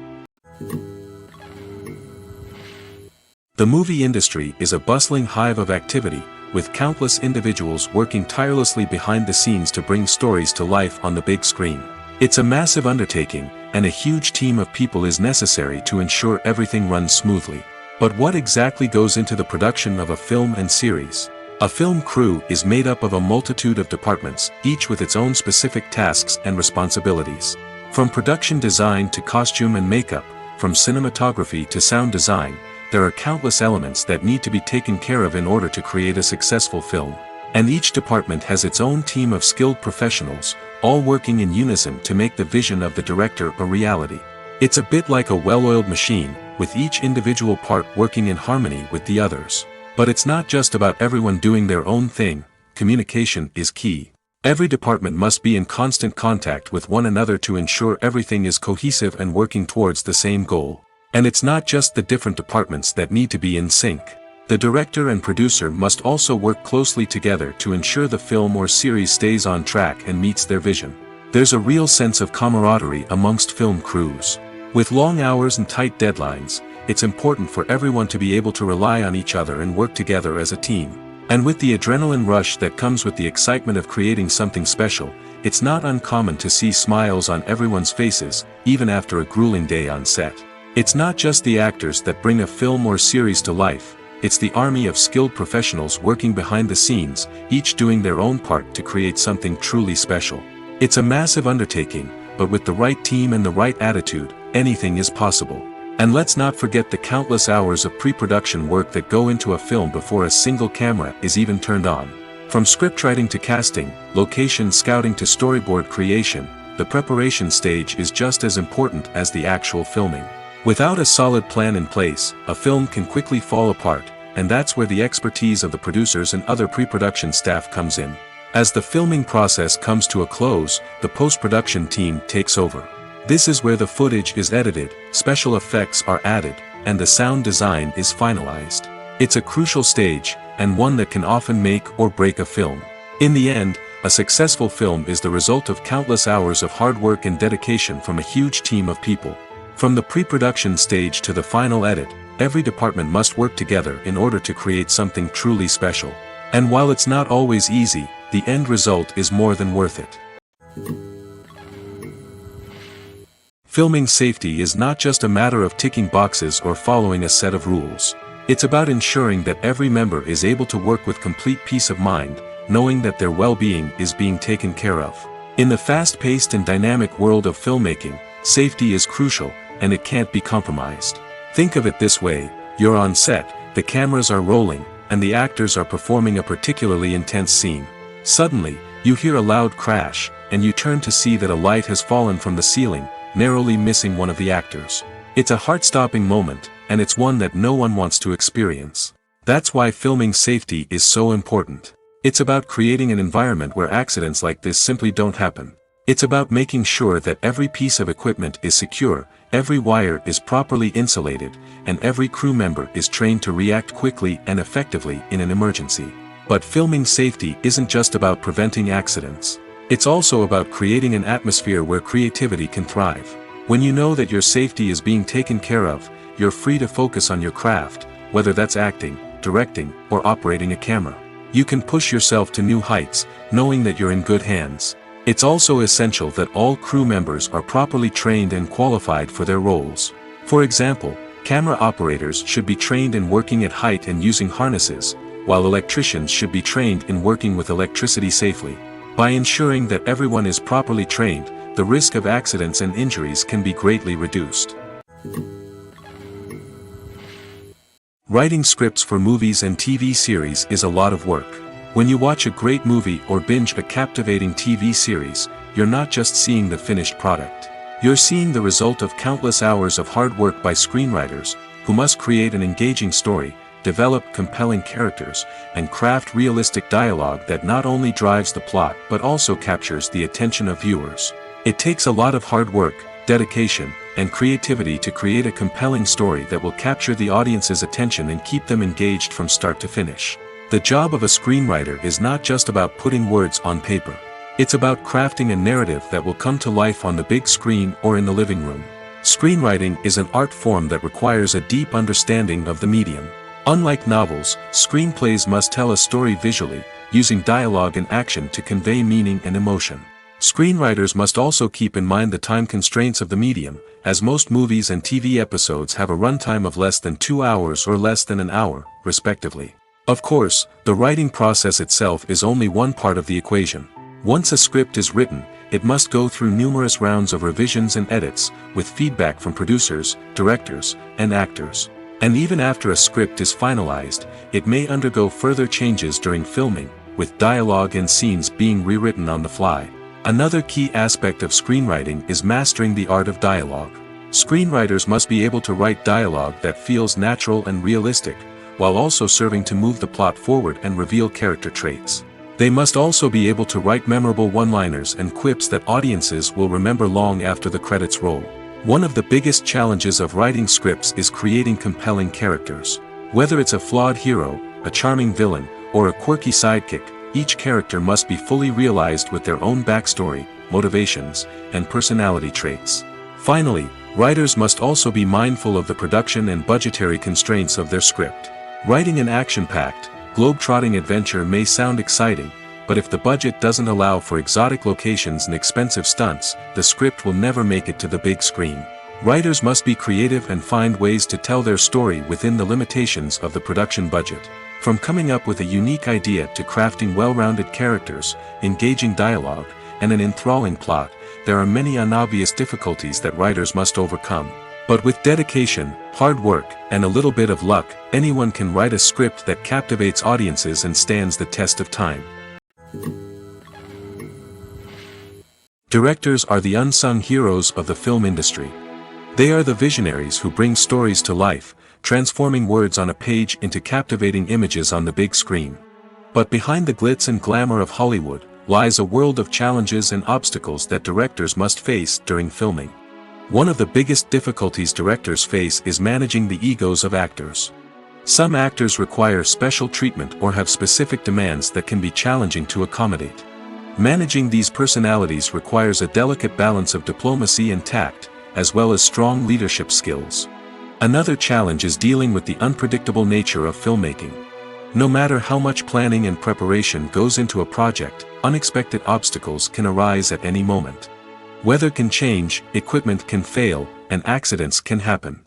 The movie industry is a bustling hive of activity, with countless individuals working tirelessly behind the scenes to bring stories to life on the big screen. It's a massive undertaking, and a huge team of people is necessary to ensure everything runs smoothly. But what exactly goes into the production of a film and series? A film crew is made up of a multitude of departments, each with its own specific tasks and responsibilities. From production design to costume and makeup, from cinematography to sound design, there are countless elements that need to be taken care of in order to create a successful film. And each department has its own team of skilled professionals, all working in unison to make the vision of the director a reality. It's a bit like a well-oiled machine, with each individual part working in harmony with the others. But it's not just about everyone doing their own thing. Communication is key. Every department must be in constant contact with one another to ensure everything is cohesive and working towards the same goal. And it's not just the different departments that need to be in sync. The director and producer must also work closely together to ensure the film or series stays on track and meets their vision. There's a real sense of camaraderie amongst film crews. With long hours and tight deadlines, it's important for everyone to be able to rely on each other and work together as a team. And with the adrenaline rush that comes with the excitement of creating something special, it's not uncommon to see smiles on everyone's faces, even after a grueling day on set. It's not just the actors that bring a film or series to life. It's the army of skilled professionals working behind the scenes, each doing their own part to create something truly special. It's a massive undertaking, but with the right team and the right attitude, anything is possible. And let's not forget the countless hours of pre-production work that go into a film before a single camera is even turned on. From scriptwriting to casting, location scouting to storyboard creation, the preparation stage is just as important as the actual filming. Without a solid plan in place, a film can quickly fall apart, and that's where the expertise of the producers and other pre-production staff comes in. As the filming process comes to a close, the post-production team takes over. This is where the footage is edited, special effects are added, and the sound design is finalized. It's a crucial stage, and one that can often make or break a film. In the end, a successful film is the result of countless hours of hard work and dedication from a huge team of people. From the pre-production stage to the final edit, every department must work together in order to create something truly special. And while it's not always easy, the end result is more than worth it. Filming safety is not just a matter of ticking boxes or following a set of rules. It's about ensuring that every member is able to work with complete peace of mind, knowing that their well-being is being taken care of. In the fast-paced and dynamic world of filmmaking, safety is crucial, and it can't be compromised. Think of it this way: you're on set, the cameras are rolling, and the actors are performing a particularly intense scene. Suddenly, you hear a loud crash, and you turn to see that a light has fallen from the ceiling, narrowly missing one of the actors. It's a heart-stopping moment, and it's one that no one wants to experience. That's why filming safety is so important. It's about creating an environment where accidents like this simply don't happen. It's about making sure that every piece of equipment is secure, every wire is properly insulated, and every crew member is trained to react quickly and effectively in an emergency. But filming safety isn't just about preventing accidents. It's also about creating an atmosphere where creativity can thrive. When you know that your safety is being taken care of, you're free to focus on your craft, whether that's acting, directing, or operating a camera. You can push yourself to new heights, knowing that you're in good hands. It's also essential that all crew members are properly trained and qualified for their roles. For example, camera operators should be trained in working at height and using harnesses, while electricians should be trained in working with electricity safely. By ensuring that everyone is properly trained, the risk of accidents and injuries can be greatly reduced. Writing scripts for movies and TV series is a lot of work. When you watch a great movie or binge a captivating TV series, you're not just seeing the finished product. You're seeing the result of countless hours of hard work by screenwriters, who must create an engaging story, develop compelling characters, and craft realistic dialogue that not only drives the plot but also captures the attention of viewers. It takes a lot of hard work, dedication, and creativity to create a compelling story that will capture the audience's attention and keep them engaged from start to finish. The job of a screenwriter is not just about putting words on paper. It's about crafting a narrative that will come to life on the big screen or in the living room. Screenwriting is an art form that requires a deep understanding of the medium. Unlike novels, screenplays must tell a story visually, using dialogue and action to convey meaning and emotion. Screenwriters must also keep in mind the time constraints of the medium, as most movies and TV episodes have a runtime of less than 2 hours or less than an hour, respectively. Of course, the writing process itself is only one part of the equation. Once a script is written, it must go through numerous rounds of revisions and edits, with feedback from producers, directors, and actors. And even after a script is finalized, it may undergo further changes during filming, with dialogue and scenes being rewritten on the fly. Another key aspect of screenwriting is mastering the art of dialogue. Screenwriters must be able to write dialogue that feels natural and realistic, while also serving to move the plot forward and reveal character traits. They must also be able to write memorable one-liners and quips that audiences will remember long after the credits roll. One of the biggest challenges of writing scripts is creating compelling characters. Whether it's a flawed hero, a charming villain, or a quirky sidekick, each character must be fully realized with their own backstory, motivations, and personality traits. Finally, writers must also be mindful of the production and budgetary constraints of their script. Writing an action-packed, globe-trotting adventure may sound exciting, but if the budget doesn't allow for exotic locations and expensive stunts, the script will never make it to the big screen. Writers must be creative and find ways to tell their story within the limitations of the production budget. From coming up with a unique idea to crafting well-rounded characters, engaging dialogue, and an enthralling plot, there are many unobvious difficulties that writers must overcome. But with dedication, hard work, and a little bit of luck, anyone can write a script that captivates audiences and stands the test of time. Directors are the unsung heroes of the film industry. They are the visionaries who bring stories to life, transforming words on a page into captivating images on the big screen. But behind the glitz and glamour of Hollywood, lies a world of challenges and obstacles that directors must face during filming. One of the biggest difficulties directors face is managing the egos of actors. Some actors require special treatment or have specific demands that can be challenging to accommodate. Managing these personalities requires a delicate balance of diplomacy and tact, as well as strong leadership skills. Another challenge is dealing with the unpredictable nature of filmmaking. No matter how much planning and preparation goes into a project, unexpected obstacles can arise at any moment. Weather can change, equipment can fail, and accidents can happen.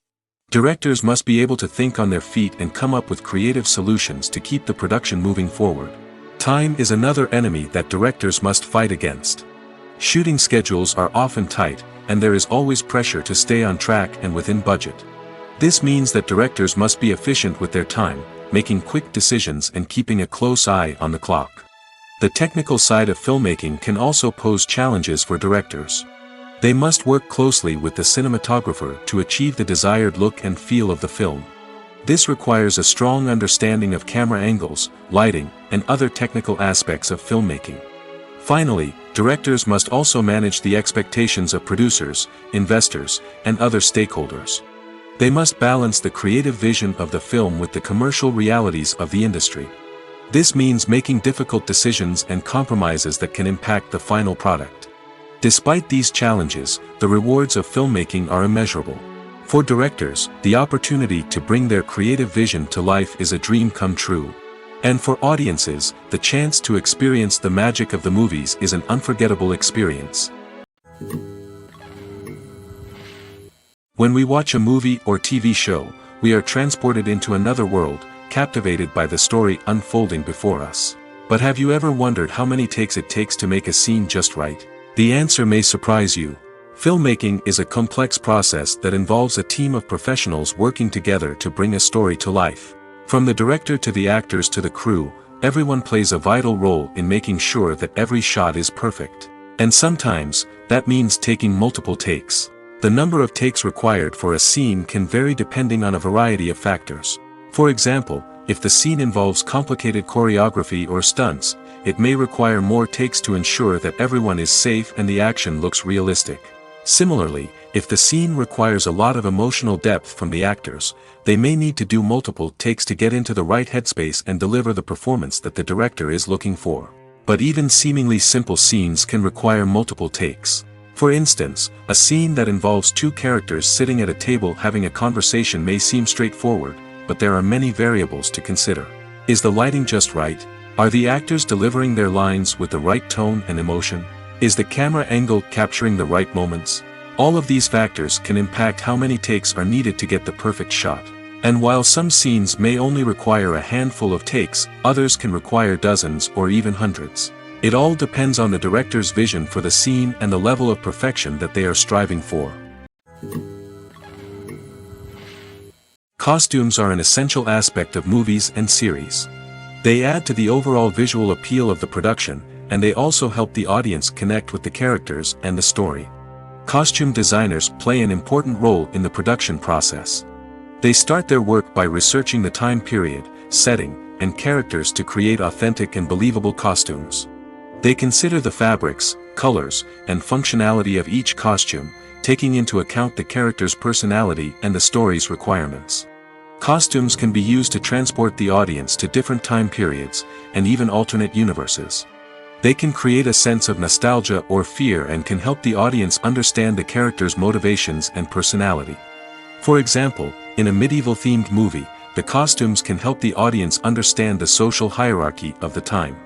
Directors must be able to think on their feet and come up with creative solutions to keep the production moving forward. Time is another enemy that directors must fight against. Shooting schedules are often tight, and there is always pressure to stay on track and within budget. This means that directors must be efficient with their time, making quick decisions and keeping a close eye on the clock. The technical side of filmmaking can also pose challenges for directors. They must work closely with the cinematographer to achieve the desired look and feel of the film. This requires a strong understanding of camera angles, lighting, and other technical aspects of filmmaking. Finally, directors must also manage the expectations of producers, investors, and other stakeholders. They must balance the creative vision of the film with the commercial realities of the industry. This means making difficult decisions and compromises that can impact the final product. Despite these challenges, the rewards of filmmaking are immeasurable. For directors, the opportunity to bring their creative vision to life is a dream come true. And for audiences, the chance to experience the magic of the movies is an unforgettable experience. When we watch a movie or TV show, we are transported into another world, captivated by the story unfolding before us. But have you ever wondered how many takes it takes to make a scene just right? The answer may surprise you. Filmmaking is a complex process that involves a team of professionals working together to bring a story to life. From the director to the actors to the crew, everyone plays a vital role in making sure that every shot is perfect. And sometimes, that means taking multiple takes. The number of takes required for a scene can vary depending on a variety of factors. For example, if the scene involves complicated choreography or stunts, it may require more takes to ensure that everyone is safe and the action looks realistic. Similarly, if the scene requires a lot of emotional depth from the actors, they may need to do multiple takes to get into the right headspace and deliver the performance that the director is looking for. But even seemingly simple scenes can require multiple takes. For instance, a scene that involves two characters sitting at a table having a conversation may seem straightforward, but there are many variables to consider. Is the lighting just right? Are the actors delivering their lines with the right tone and emotion? Is the camera angle capturing the right moments? All of these factors can impact how many takes are needed to get the perfect shot. And while some scenes may only require a handful of takes, others can require dozens or even hundreds. It all depends on the director's vision for the scene and the level of perfection that they are striving for. Costumes are an essential aspect of movies and series. They add to the overall visual appeal of the production, and they also help the audience connect with the characters and the story. Costume designers play an important role in the production process. They start their work by researching the time period, setting, and characters to create authentic and believable costumes. They consider the fabrics, colors, and functionality of each costume, taking into account the character's personality and the story's requirements. Costumes can be used to transport the audience to different time periods, and even alternate universes. They can create a sense of nostalgia or fear and can help the audience understand the character's motivations and personality. For example, in a medieval-themed movie, the costumes can help the audience understand the social hierarchy of the time.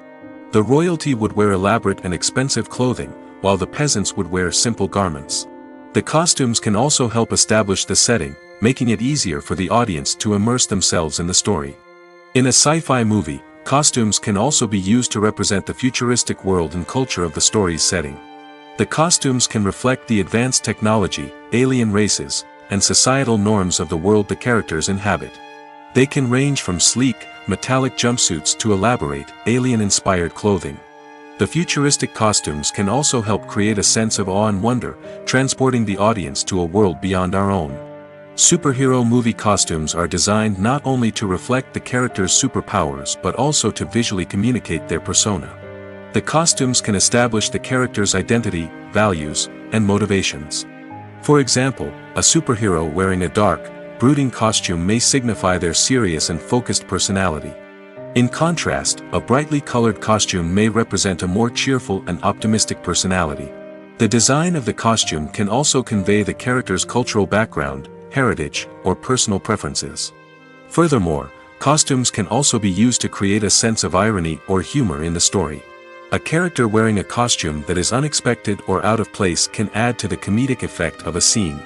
The royalty would wear elaborate and expensive clothing, while the peasants would wear simple garments. The costumes can also help establish the setting, making it easier for the audience to immerse themselves in the story. In a sci-fi movie, costumes can also be used to represent the futuristic world and culture of the story's setting. The costumes can reflect the advanced technology, alien races, and societal norms of the world the characters inhabit. They can range from sleek, metallic jumpsuits to elaborate, alien-inspired clothing. The futuristic costumes can also help create a sense of awe and wonder, transporting the audience to a world beyond our own. Superhero movie costumes are designed not only to reflect the character's superpowers but also to visually communicate their persona. The costumes can establish the character's identity, values, and motivations. For example, a superhero wearing a dark, brooding costume may signify their serious and focused personality. In contrast, a brightly colored costume may represent a more cheerful and optimistic personality. The design of the costume can also convey the character's cultural background, heritage, or personal preferences. Furthermore, costumes can also be used to create a sense of irony or humor in the story. A character wearing a costume that is unexpected or out of place can add to the comedic effect of a scene.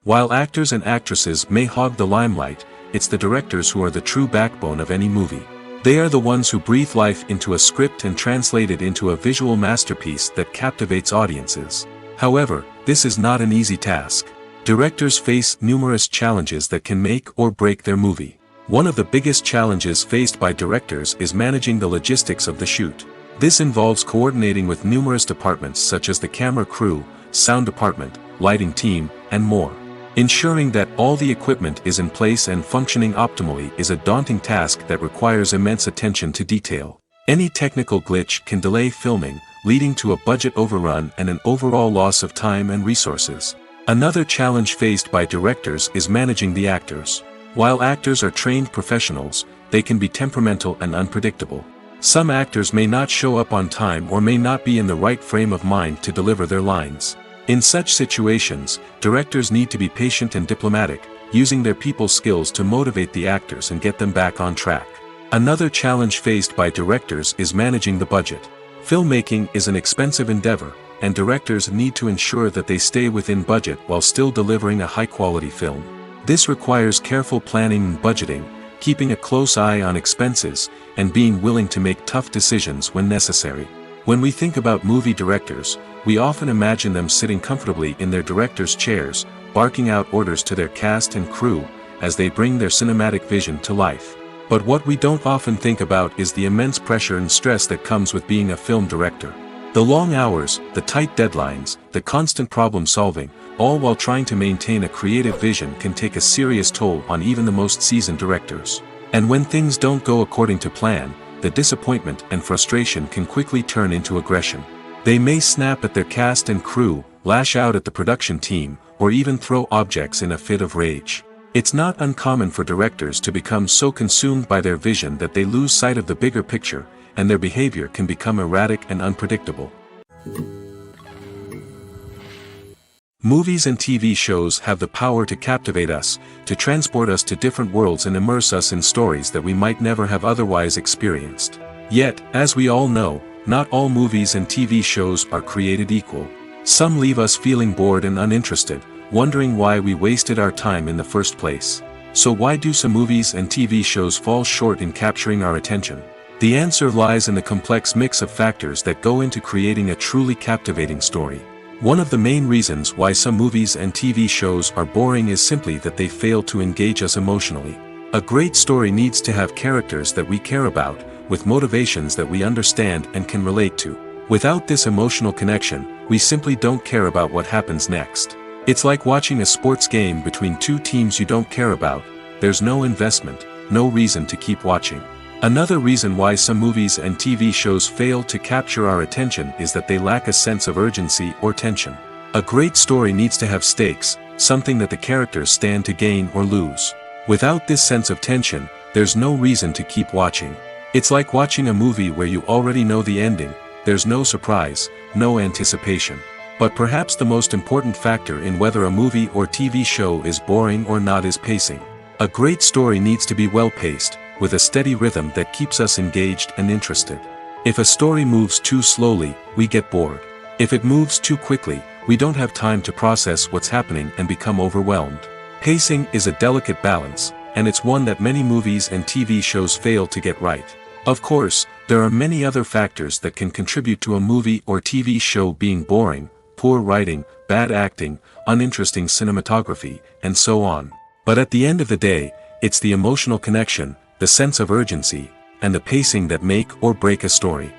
While actors and actresses may hog the limelight, it's the directors who are the true backbone of any movie. They are the ones who breathe life into a script and translate it into a visual masterpiece that captivates audiences. However, this is not an easy task. Directors face numerous challenges that can make or break their movie. One of the biggest challenges faced by directors is managing the logistics of the shoot. This involves coordinating with numerous departments such as the camera crew, sound department, lighting team, and more. Ensuring that all the equipment is in place and functioning optimally is a daunting task that requires immense attention to detail. Any technical glitch can delay filming, leading to a budget overrun and an overall loss of time and resources. Another challenge faced by directors is managing the actors. While actors are trained professionals, they can be temperamental and unpredictable. Some actors may not show up on time or may not be in the right frame of mind to deliver their lines. In such situations, directors need to be patient and diplomatic, using their people skills to motivate the actors and get them back on track. Another challenge faced by directors is managing the budget. Filmmaking is an expensive endeavor, and directors need to ensure that they stay within budget while still delivering a high-quality film. This requires careful planning and budgeting, keeping a close eye on expenses, and being willing to make tough decisions when necessary. When we think about movie directors, we often imagine them sitting comfortably in their director's chairs, barking out orders to their cast and crew, as they bring their cinematic vision to life. But what we don't often think about is the immense pressure and stress that comes with being a film director. The long hours, the tight deadlines, the constant problem solving, all while trying to maintain a creative vision can take a serious toll on even the most seasoned directors. And when things don't go according to plan, the disappointment and frustration can quickly turn into aggression. They may snap at their cast and crew, lash out at the production team, or even throw objects in a fit of rage. It's not uncommon for directors to become so consumed by their vision that they lose sight of the bigger picture, and their behavior can become erratic and unpredictable. Movies and TV shows have the power to captivate us, to transport us to different worlds and immerse us in stories that we might never have otherwise experienced. Yet, as we all know, not all movies and TV shows are created equal. Some leave us feeling bored and uninterested, wondering why we wasted our time in the first place. So why do some movies and TV shows fall short in capturing our attention? The answer lies in the complex mix of factors that go into creating a truly captivating story. One of the main reasons why some movies and TV shows are boring is simply that they fail to engage us emotionally. A great story needs to have characters that we care about, with motivations that we understand and can relate to. Without this emotional connection, we simply don't care about what happens next. It's like watching a sports game between two teams you don't care about. There's no investment, no reason to keep watching. Another reason why some movies and TV shows fail to capture our attention is that they lack a sense of urgency or tension. A great story needs to have stakes, something that the characters stand to gain or lose. Without this sense of tension, there's no reason to keep watching. It's like watching a movie where you already know the ending. There's no surprise, no anticipation. But perhaps the most important factor in whether a movie or TV show is boring or not is pacing. A great story needs to be well-paced, with a steady rhythm that keeps us engaged and interested. If a story moves too slowly, we get bored. If it moves too quickly, we don't have time to process what's happening and become overwhelmed. Pacing is a delicate balance, and it's one that many movies and TV shows fail to get right. Of course, there are many other factors that can contribute to a movie or TV show being boring: poor writing, bad acting, uninteresting cinematography, and so on. But at the end of the day, it's the emotional connection, the sense of urgency, and the pacing that make or break a story.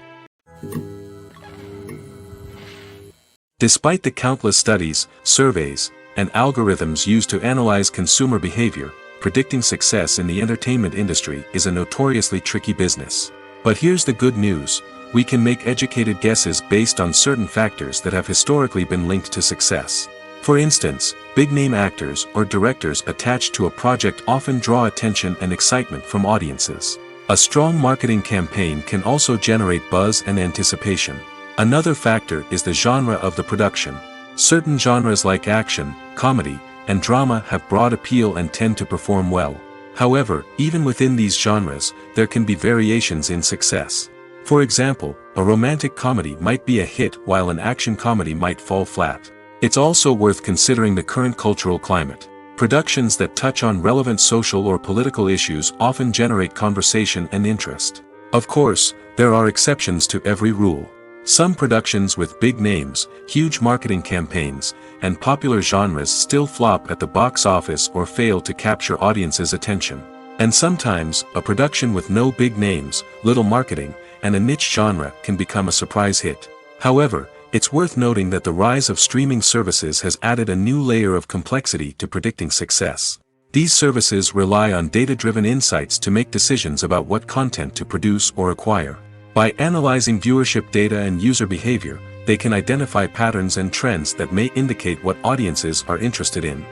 Despite the countless studies, surveys, and algorithms used to analyze consumer behavior, predicting success in the entertainment industry is a notoriously tricky business. But here's the good news: we can make educated guesses based on certain factors that have historically been linked to success. For instance, big-name actors or directors attached to a project often draw attention and excitement from audiences. A strong marketing campaign can also generate buzz and anticipation. Another factor is the genre of the production. Certain genres like action, comedy, and drama have broad appeal and tend to perform well. However, even within these genres, there can be variations in success. For example, a romantic comedy might be a hit while an action comedy might fall flat. It's also worth considering the current cultural climate. Productions that touch on relevant social or political issues often generate conversation and interest. Of course, there are exceptions to every rule. Some productions with big names, huge marketing campaigns, and popular genres still flop at the box office or fail to capture audiences' attention. And sometimes, a production with no big names, little marketing, and a niche genre can become a surprise hit. However, it's worth noting that the rise of streaming services has added a new layer of complexity to predicting success. These services rely on data-driven insights to make decisions about what content to produce or acquire. By analyzing viewership data and user behavior, they can identify patterns and trends that may indicate what audiences are interested in.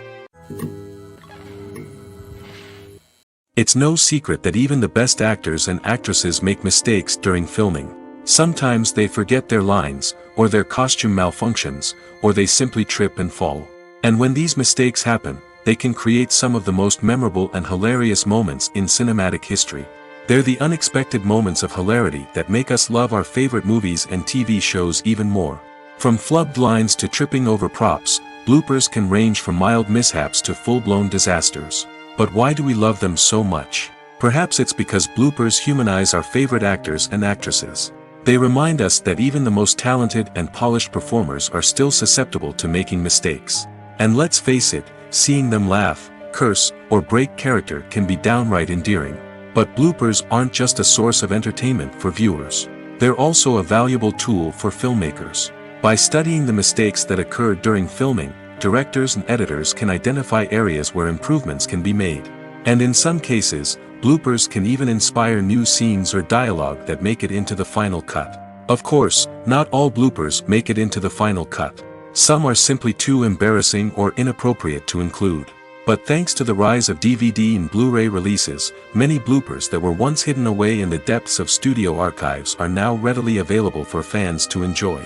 It's no secret that even the best actors and actresses make mistakes during filming. Sometimes they forget their lines, or their costume malfunctions, or they simply trip and fall. And when these mistakes happen, they can create some of the most memorable and hilarious moments in cinematic history. They're the unexpected moments of hilarity that make us love our favorite movies and TV shows even more. From flubbed lines to tripping over props, bloopers can range from mild mishaps to full-blown disasters. But why do we love them so much? Perhaps it's because bloopers humanize our favorite actors and actresses. They remind us that even the most talented and polished performers are still susceptible to making mistakes. And let's face it, seeing them laugh, curse, or break character can be downright endearing. But bloopers aren't just a source of entertainment for viewers. They're also a valuable tool for filmmakers. By studying the mistakes that occurred during filming, directors and editors can identify areas where improvements can be made. And in some cases, bloopers can even inspire new scenes or dialogue that make it into the final cut. Of course, not all bloopers make it into the final cut. Some are simply too embarrassing or inappropriate to include. But thanks to the rise of DVD and Blu-ray releases, many bloopers that were once hidden away in the depths of studio archives are now readily available for fans to enjoy.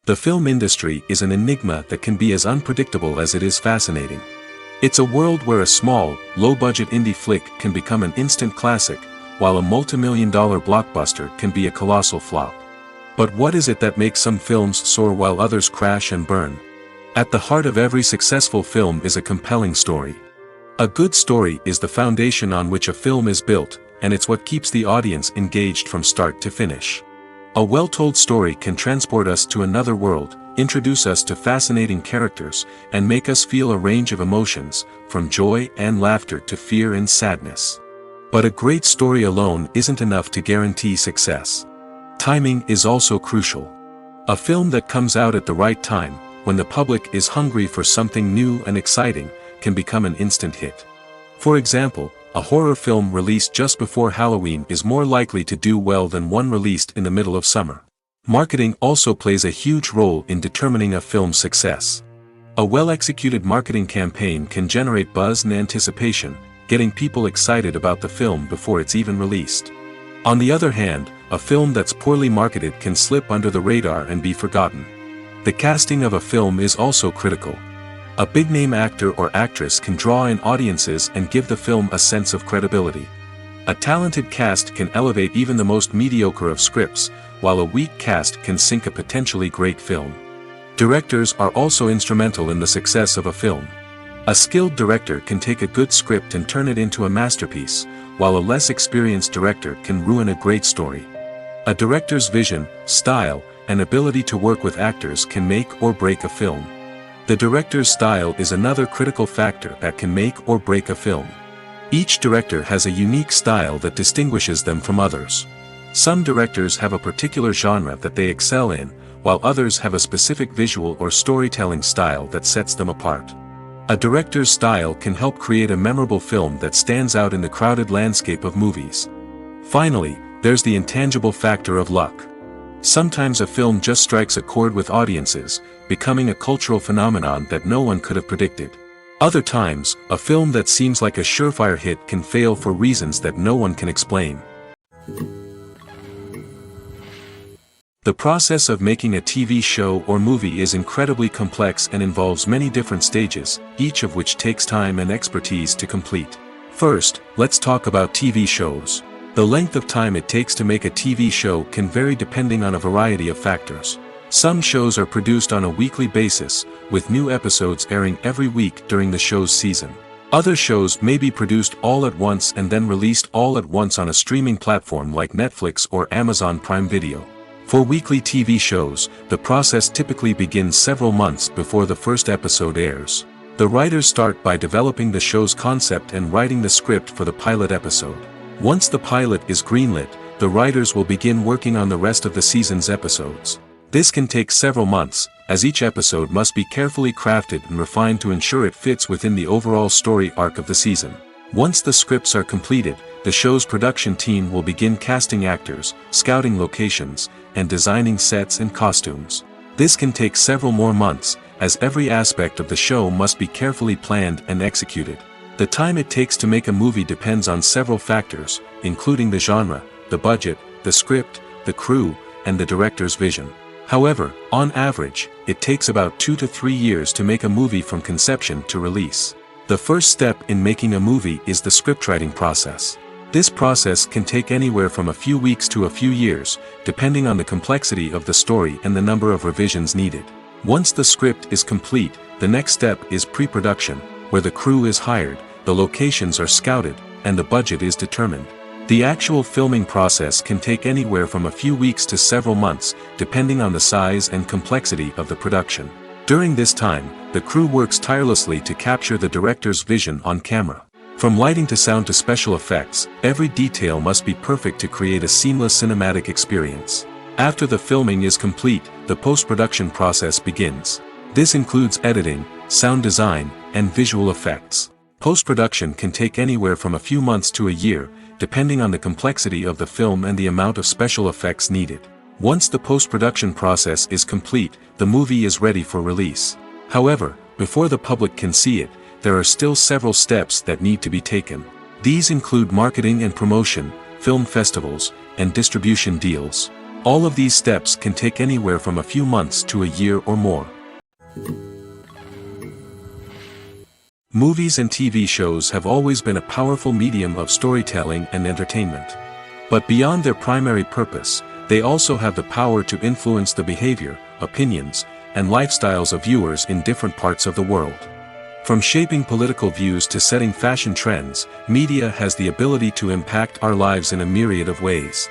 The film industry is an enigma that can be as unpredictable as it is fascinating. It's a world where a small, low-budget indie flick can become an instant classic, while a multi-million-dollar blockbuster can be a colossal flop. But what is it that makes some films soar while others crash and burn? At the heart of every successful film is a compelling story. A good story is the foundation on which a film is built, and it's what keeps the audience engaged from start to finish. A well-told story can transport us to another world, introduce us to fascinating characters, and make us feel a range of emotions, from joy and laughter to fear and sadness. But a great story alone isn't enough to guarantee success. Timing is also crucial. A film that comes out at the right time, when the public is hungry for something new and exciting, can become an instant hit. For example, a horror film released just before Halloween is more likely to do well than one released in the middle of summer. Marketing also plays a huge role in determining a film's success. A well-executed marketing campaign can generate buzz and anticipation, getting people excited about the film before it's even released. On the other hand, a film that's poorly marketed can slip under the radar and be forgotten. The casting of a film is also critical. A big-name actor or actress can draw in audiences and give the film a sense of credibility. A talented cast can elevate even the most mediocre of scripts, while a weak cast can sink a potentially great film. Directors are also instrumental in the success of a film. A skilled director can take a good script and turn it into a masterpiece, while a less experienced director can ruin a great story. A director's vision, style, and ability to work with actors can make or break a film. The director's style is another critical factor that can make or break a film. Each director has a unique style that distinguishes them from others. Some directors have a particular genre that they excel in, while others have a specific visual or storytelling style that sets them apart. A director's style can help create a memorable film that stands out in the crowded landscape of movies. Finally, there's the intangible factor of luck. Sometimes a film just strikes a chord with audiences, becoming a cultural phenomenon that no one could have predicted. Other times, a film that seems like a surefire hit can fail for reasons that no one can explain. The process of making a TV show or movie is incredibly complex and involves many different stages, each of which takes time and expertise to complete. First, let's talk about TV shows. The length of time it takes to make a TV show can vary depending on a variety of factors. Some shows are produced on a weekly basis, with new episodes airing every week during the show's season. Other shows may be produced all at once and then released all at once on a streaming platform like Netflix or Amazon Prime Video. For weekly TV shows, the process typically begins several months before the first episode airs. The writers start by developing the show's concept and writing the script for the pilot episode. Once the pilot is greenlit, the writers will begin working on the rest of the season's episodes. This can take several months, as each episode must be carefully crafted and refined to ensure it fits within the overall story arc of the season. Once the scripts are completed, the show's production team will begin casting actors, scouting locations, and designing sets and costumes. This can take several more months, as every aspect of the show must be carefully planned and executed. The time it takes to make a movie depends on several factors, including the genre, the budget, the script, the crew, and the director's vision. However, on average, it takes about 2 to 3 years to make a movie from conception to release. The first step in making a movie is the scriptwriting process. This process can take anywhere from a few weeks to a few years, depending on the complexity of the story and the number of revisions needed. Once the script is complete, the next step is pre-production, where the crew is hired, the locations are scouted, and the budget is determined. The actual filming process can take anywhere from a few weeks to several months, depending on the size and complexity of the production. During this time, the crew works tirelessly to capture the director's vision on camera. From lighting to sound to special effects, every detail must be perfect to create a seamless cinematic experience. After the filming is complete, the post-production process begins. This includes editing, sound design, and visual effects. Post-production can take anywhere from a few months to a year, depending on the complexity of the film and the amount of special effects needed. Once the post-production process is complete, the movie is ready for release. However, before the public can see it, there are still several steps that need to be taken. These include marketing and promotion, film festivals, and distribution deals. All of these steps can take anywhere from a few months to a year or more. Movies and TV shows have always been a powerful medium of storytelling and entertainment. But beyond their primary purpose, they also have the power to influence the behavior, opinions, and lifestyles of viewers in different parts of the world. From shaping political views to setting fashion trends, media has the ability to impact our lives in a myriad of ways.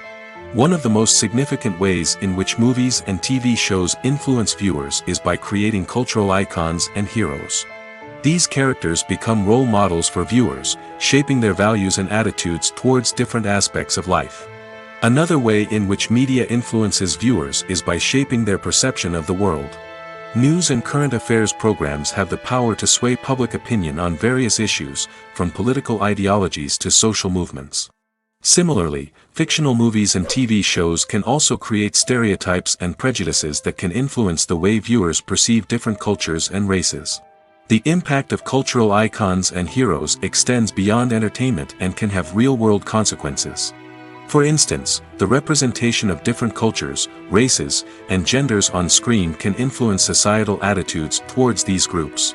One of the most significant ways in which movies and TV shows influence viewers is by creating cultural icons and heroes. These characters become role models for viewers, shaping their values and attitudes towards different aspects of life. Another way in which media influences viewers is by shaping their perception of the world. News and current affairs programs have the power to sway public opinion on various issues, from political ideologies to social movements. Similarly, fictional movies and TV shows can also create stereotypes and prejudices that can influence the way viewers perceive different cultures and races. The impact of cultural icons and heroes extends beyond entertainment and can have real-world consequences. For instance, the representation of different cultures, races, and genders on screen can influence societal attitudes towards these groups.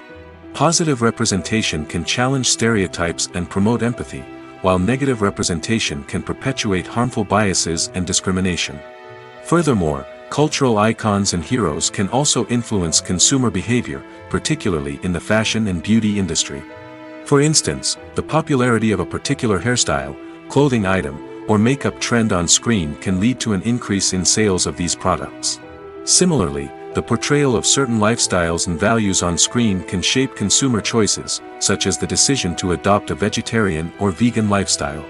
Positive representation can challenge stereotypes and promote empathy, while negative representation can perpetuate harmful biases and discrimination. Furthermore, cultural icons and heroes can also influence consumer behavior, particularly in the fashion and beauty industry. For instance, the popularity of a particular hairstyle, clothing item, or makeup trend on screen can lead to an increase in sales of these products. Similarly, the portrayal of certain lifestyles and values on screen can shape consumer choices, such as the decision to adopt a vegetarian or vegan lifestyle.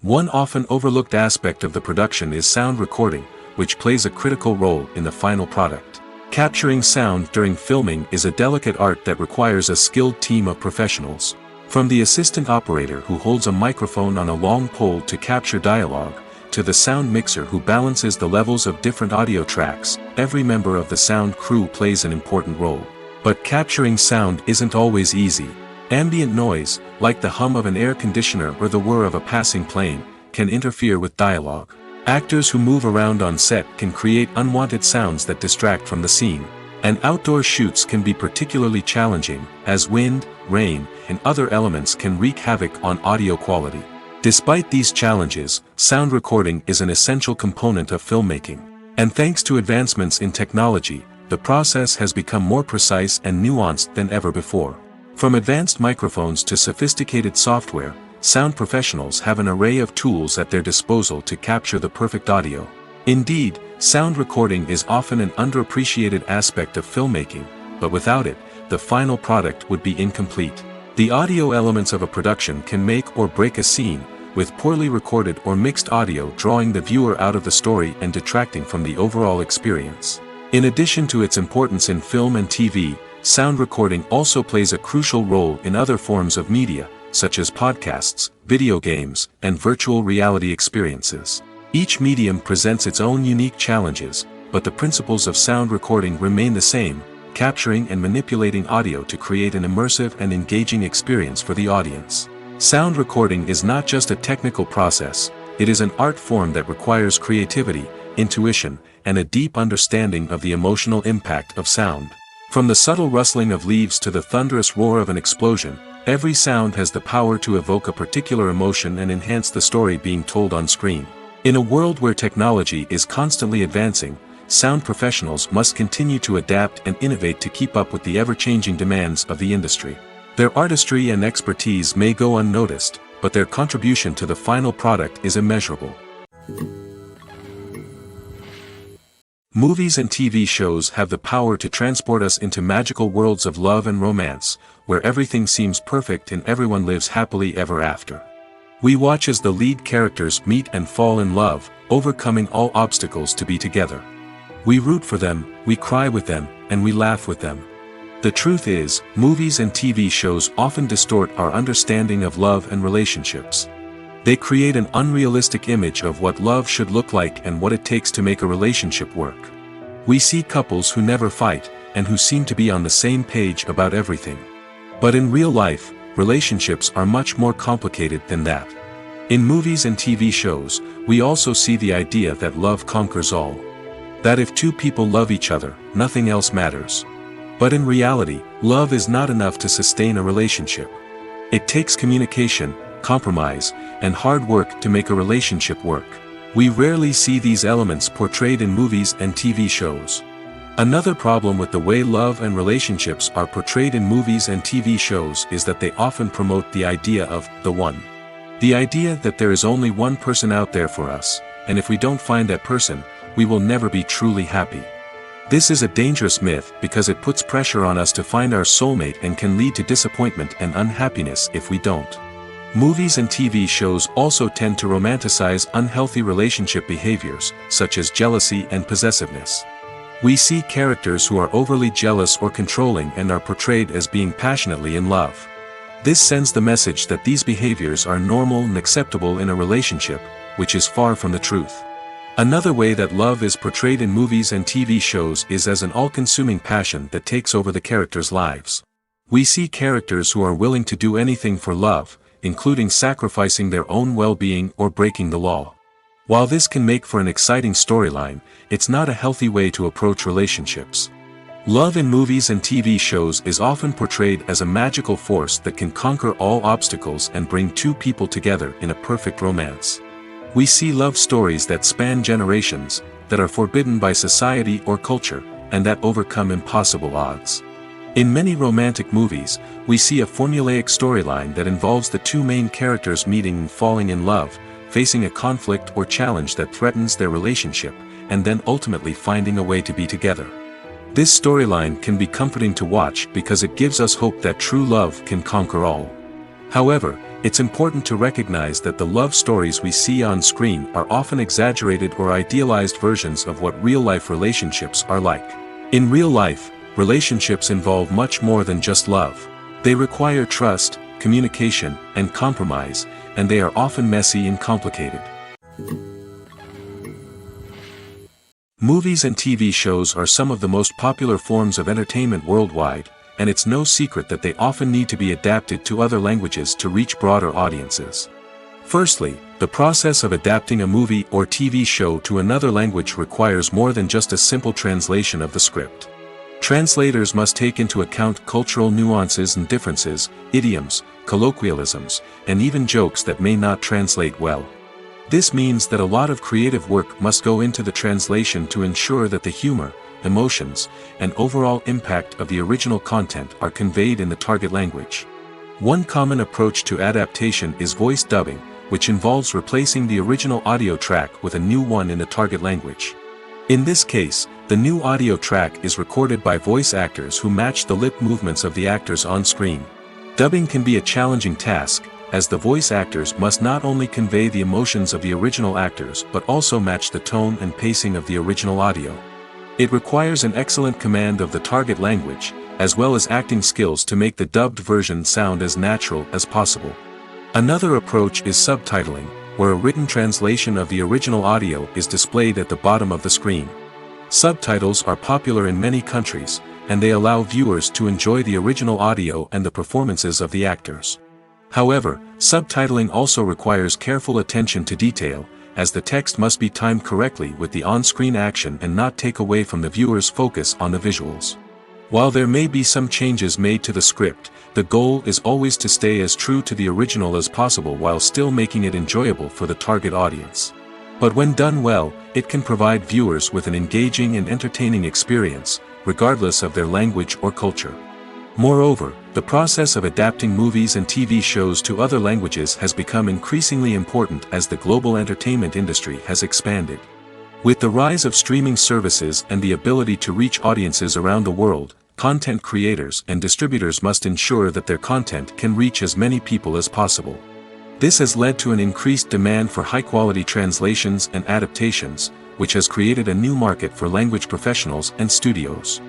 One often overlooked aspect of the production is sound recording, which plays a critical role in the final product. Capturing sound during filming is a delicate art that requires a skilled team of professionals. From the assistant operator who holds a microphone on a long pole to capture dialogue, to the sound mixer who balances the levels of different audio tracks, every member of the sound crew plays an important role. But capturing sound isn't always easy. Ambient noise, like the hum of an air conditioner or the whir of a passing plane, can interfere with dialogue. Actors who move around on set can create unwanted sounds that distract from the scene. And outdoor shoots can be particularly challenging, as wind, rain, and other elements can wreak havoc on audio quality. Despite these challenges, sound recording is an essential component of filmmaking. And thanks to advancements in technology, the process has become more precise and nuanced than ever before. From advanced microphones to sophisticated software, sound professionals have an array of tools at their disposal to capture the perfect audio. Indeed, sound recording is often an underappreciated aspect of filmmaking, but without it, the final product would be incomplete. The audio elements of a production can make or break a scene, with poorly recorded or mixed audio drawing the viewer out of the story and detracting from the overall experience. In addition to its importance in film and TV, sound recording also plays a crucial role in other forms of media, such as podcasts, video games, and virtual reality experiences. Each medium presents its own unique challenges, but the principles of sound recording remain the same, capturing and manipulating audio to create an immersive and engaging experience for the audience. Sound recording is not just a technical process, it is an art form that requires creativity, intuition, and a deep understanding of the emotional impact of sound. From the subtle rustling of leaves to the thunderous roar of an explosion, every sound has the power to evoke a particular emotion and enhance the story being told on screen. In a world where technology is constantly advancing, sound professionals must continue to adapt and innovate to keep up with the ever-changing demands of the industry. Their artistry and expertise may go unnoticed, but their contribution to the final product is immeasurable. Movies and TV shows have the power to transport us into magical worlds of love and romance, where everything seems perfect and everyone lives happily ever after. We watch as the lead characters meet and fall in love, overcoming all obstacles to be together. We root for them, we cry with them, and we laugh with them. The truth is, movies and TV shows often distort our understanding of love and relationships. They create an unrealistic image of what love should look like and what it takes to make a relationship work. We see couples who never fight, and who seem to be on the same page about everything. But in real life, relationships are much more complicated than that. In movies and TV shows, we also see the idea that love conquers all. That if two people love each other, nothing else matters. But in reality, love is not enough to sustain a relationship. It takes communication, compromise, and hard work to make a relationship work. We rarely see these elements portrayed in movies and TV shows. Another problem with the way love and relationships are portrayed in movies and TV shows is that they often promote the idea of the one. The idea that there is only one person out there for us, and if we don't find that person, we will never be truly happy. This is a dangerous myth because it puts pressure on us to find our soulmate and can lead to disappointment and unhappiness if we don't. Movies and TV shows also tend to romanticize unhealthy relationship behaviors, such as jealousy and possessiveness. We see characters who are overly jealous or controlling and are portrayed as being passionately in love. This sends the message that these behaviors are normal and acceptable in a relationship, which is far from the truth. Another way that love is portrayed in movies and TV shows is as an all-consuming passion that takes over the characters' lives. We see characters who are willing to do anything for love, including sacrificing their own well-being or breaking the law. While this can make for an exciting storyline, it's not a healthy way to approach relationships. Love in movies and TV shows is often portrayed as a magical force that can conquer all obstacles and bring two people together in a perfect romance. We see love stories that span generations, that are forbidden by society or culture, and that overcome impossible odds. In many romantic movies, we see a formulaic storyline that involves the two main characters meeting and falling in love, facing a conflict or challenge that threatens their relationship, and then ultimately finding a way to be together. This storyline can be comforting to watch because it gives us hope that true love can conquer all. However, it's important to recognize that the love stories we see on screen are often exaggerated or idealized versions of what real-life relationships are like. In real life, relationships involve much more than just love. They require trust, communication, and compromise, and they are often messy and complicated. Movies and TV shows are some of the most popular forms of entertainment worldwide, and it's no secret that they often need to be adapted to other languages to reach broader audiences. Firstly, the process of adapting a movie or TV show to another language requires more than just a simple translation of the script. Translators must take into account cultural nuances and differences, idioms, colloquialisms, and even jokes that may not translate well. This means that a lot of creative work must go into the translation to ensure that the humor, emotions, and overall impact of the original content are conveyed in the target language. One common approach to adaptation is voice dubbing, which involves replacing the original audio track with a new one in the target language. In this case, the new audio track is recorded by voice actors who match the lip movements of the actors on screen. Dubbing can be a challenging task, as the voice actors must not only convey the emotions of the original actors but also match the tone and pacing of the original audio. It requires an excellent command of the target language, as well as acting skills to make the dubbed version sound as natural as possible. Another approach is subtitling, where a written translation of the original audio is displayed at the bottom of the screen. Subtitles are popular in many countries, and they allow viewers to enjoy the original audio and the performances of the actors. However, subtitling also requires careful attention to detail, as the text must be timed correctly with the on-screen action and not take away from the viewer's focus on the visuals. While there may be some changes made to the script, the goal is always to stay as true to the original as possible while still making it enjoyable for the target audience. But when done well, it can provide viewers with an engaging and entertaining experience, regardless of their language or culture. Moreover, the process of adapting movies and TV shows to other languages has become increasingly important as the global entertainment industry has expanded. With the rise of streaming services and the ability to reach audiences around the world, content creators and distributors must ensure that their content can reach as many people as possible. This has led to an increased demand for high-quality translations and adaptations, which has created a new market for language professionals and studios.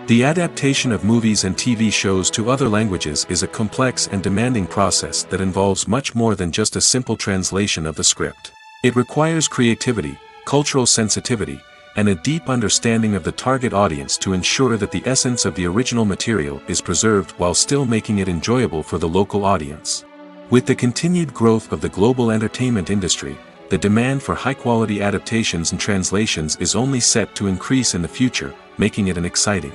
The adaptation of movies and TV shows to other languages is a complex and demanding process that involves much more than just a simple translation of the script. It requires creativity, cultural sensitivity, and a deep understanding of the target audience to ensure that the essence of the original material is preserved while still making it enjoyable for the local audience. With the continued growth of the global entertainment industry, the demand for high-quality adaptations and translations is only set to increase in the future, making it an exciting.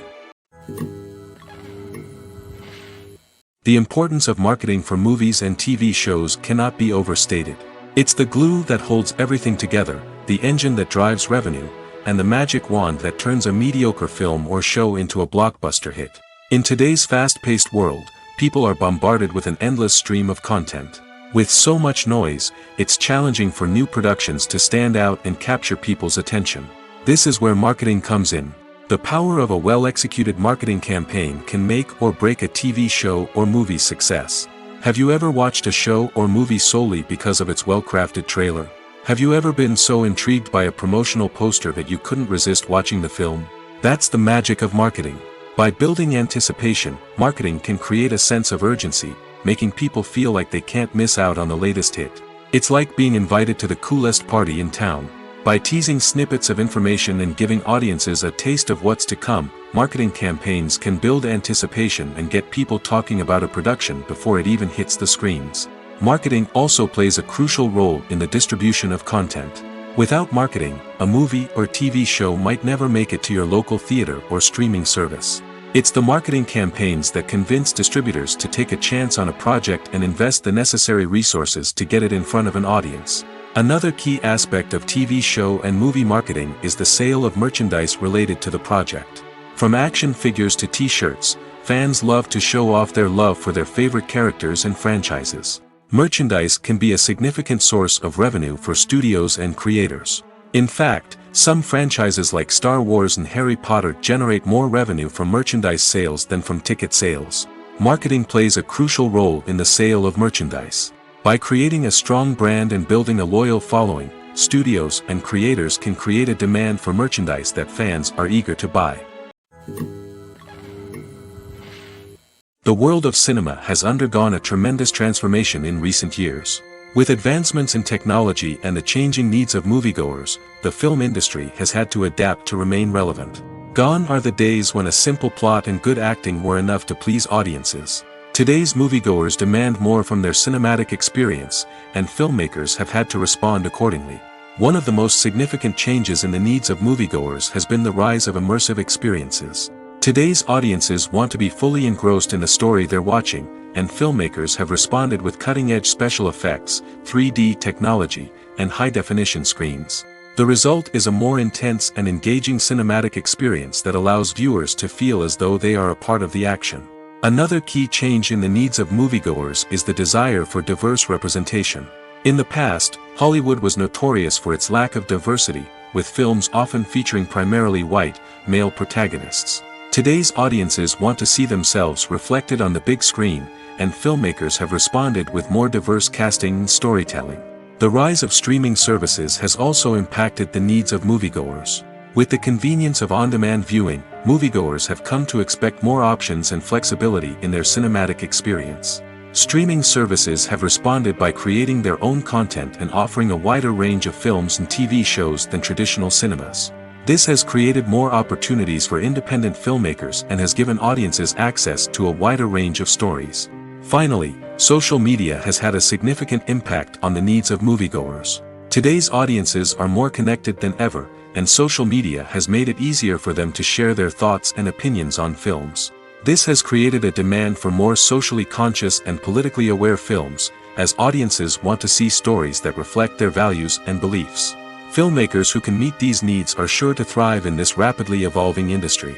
The importance of marketing for movies and TV shows cannot be overstated. It's the glue that holds everything together, the engine that drives revenue, and the magic wand that turns a mediocre film or show into a blockbuster hit. In today's fast-paced world, people are bombarded with an endless stream of content. With so much noise, it's challenging for new productions to stand out and capture people's attention. This is where marketing comes in. The power of a well-executed marketing campaign can make or break a TV show or movie's success. Have you ever watched a show or movie solely because of its well-crafted trailer? Have you ever been so intrigued by a promotional poster that you couldn't resist watching the film? That's the magic of marketing. By building anticipation, marketing can create a sense of urgency, making people feel like they can't miss out on the latest hit. It's like being invited to the coolest party in town. By teasing snippets of information and giving audiences a taste of what's to come, marketing campaigns can build anticipation and get people talking about a production before it even hits the screens. Marketing also plays a crucial role in the distribution of content. Without marketing, a movie or TV show might never make it to your local theater or streaming service. It's the marketing campaigns that convince distributors to take a chance on a project and invest the necessary resources to get it in front of an audience. Another key aspect of TV show and movie marketing is the sale of merchandise related to the project. From action figures to t-shirts, fans love to show off their love for their favorite characters and franchises. Merchandise can be a significant source of revenue for studios and creators. In fact, some franchises like Star Wars and Harry Potter generate more revenue from merchandise sales than from ticket sales. Marketing plays a crucial role in the sale of merchandise. By creating a strong brand and building a loyal following, studios and creators can create a demand for merchandise that fans are eager to buy. The world of cinema has undergone a tremendous transformation in recent years. With advancements in technology and the changing needs of moviegoers, the film industry has had to adapt to remain relevant. Gone are the days when a simple plot and good acting were enough to please audiences. Today's moviegoers demand more from their cinematic experience, and filmmakers have had to respond accordingly. One of the most significant changes in the needs of moviegoers has been the rise of immersive experiences. Today's audiences want to be fully engrossed in the story they're watching, and filmmakers have responded with cutting-edge special effects, 3D technology, and high-definition screens. The result is a more intense and engaging cinematic experience that allows viewers to feel as though they are a part of the action. Another key change in the needs of moviegoers is the desire for diverse representation. In the past, Hollywood was notorious for its lack of diversity, with films often featuring primarily white, male protagonists. Today's audiences want to see themselves reflected on the big screen, and filmmakers have responded with more diverse casting and storytelling. The rise of streaming services has also impacted the needs of moviegoers. With the convenience of on-demand viewing, moviegoers have come to expect more options and flexibility in their cinematic experience. Streaming services have responded by creating their own content and offering a wider range of films and TV shows than traditional cinemas. This has created more opportunities for independent filmmakers and has given audiences access to a wider range of stories. Finally, social media has had a significant impact on the needs of moviegoers. Today's audiences are more connected than ever, and social media has made it easier for them to share their thoughts and opinions on films. This has created a demand for more socially conscious and politically aware films, as audiences want to see stories that reflect their values and beliefs. Filmmakers who can meet these needs are sure to thrive in this rapidly evolving industry.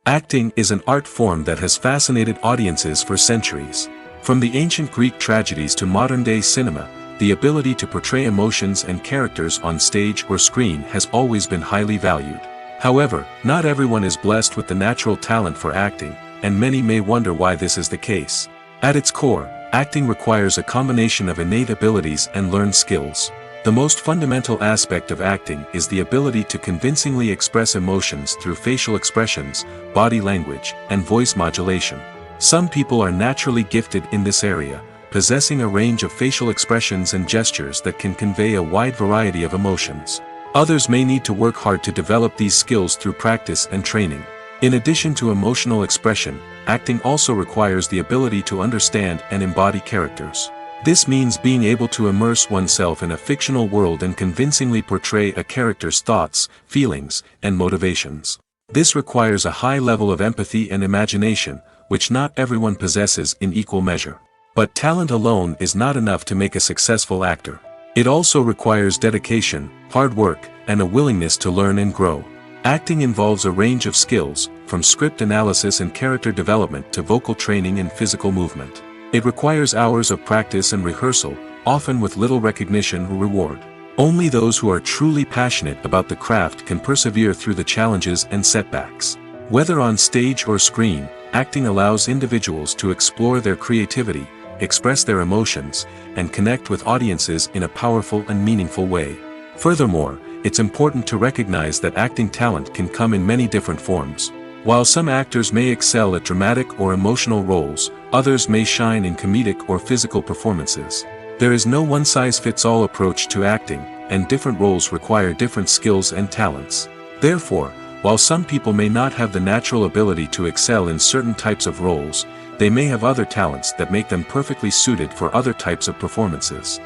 Acting is an art form that has fascinated audiences for centuries. From the ancient Greek tragedies to modern-day cinema, the ability to portray emotions and characters on stage or screen has always been highly valued. However, not everyone is blessed with the natural talent for acting, and many may wonder why this is the case. At its core, acting requires a combination of innate abilities and learned skills. The most fundamental aspect of acting is the ability to convincingly express emotions through facial expressions, body language, and voice modulation. Some people are naturally gifted in this area, possessing a range of facial expressions and gestures that can convey a wide variety of emotions. Others may need to work hard to develop these skills through practice and training. In addition to emotional expression, acting also requires the ability to understand and embody characters. This means being able to immerse oneself in a fictional world and convincingly portray a character's thoughts, feelings, and motivations. This requires a high level of empathy and imagination, which not everyone possesses in equal measure. But talent alone is not enough to make a successful actor. It also requires dedication, hard work, and a willingness to learn and grow. Acting involves a range of skills, from script analysis and character development to vocal training and physical movement. It requires hours of practice and rehearsal, often with little recognition or reward. Only those who are truly passionate about the craft can persevere through the challenges and setbacks. Whether on stage or screen, acting allows individuals to explore their creativity, express their emotions, and connect with audiences in a powerful and meaningful way. Furthermore, it's important to recognize that acting talent can come in many different forms. While some actors may excel at dramatic or emotional roles, others may shine in comedic or physical performances. There is no one-size-fits-all approach to acting, and different roles require different skills and talents. Therefore, while some people may not have the natural ability to excel in certain types of roles, they may have other talents that make them perfectly suited for other types of performances.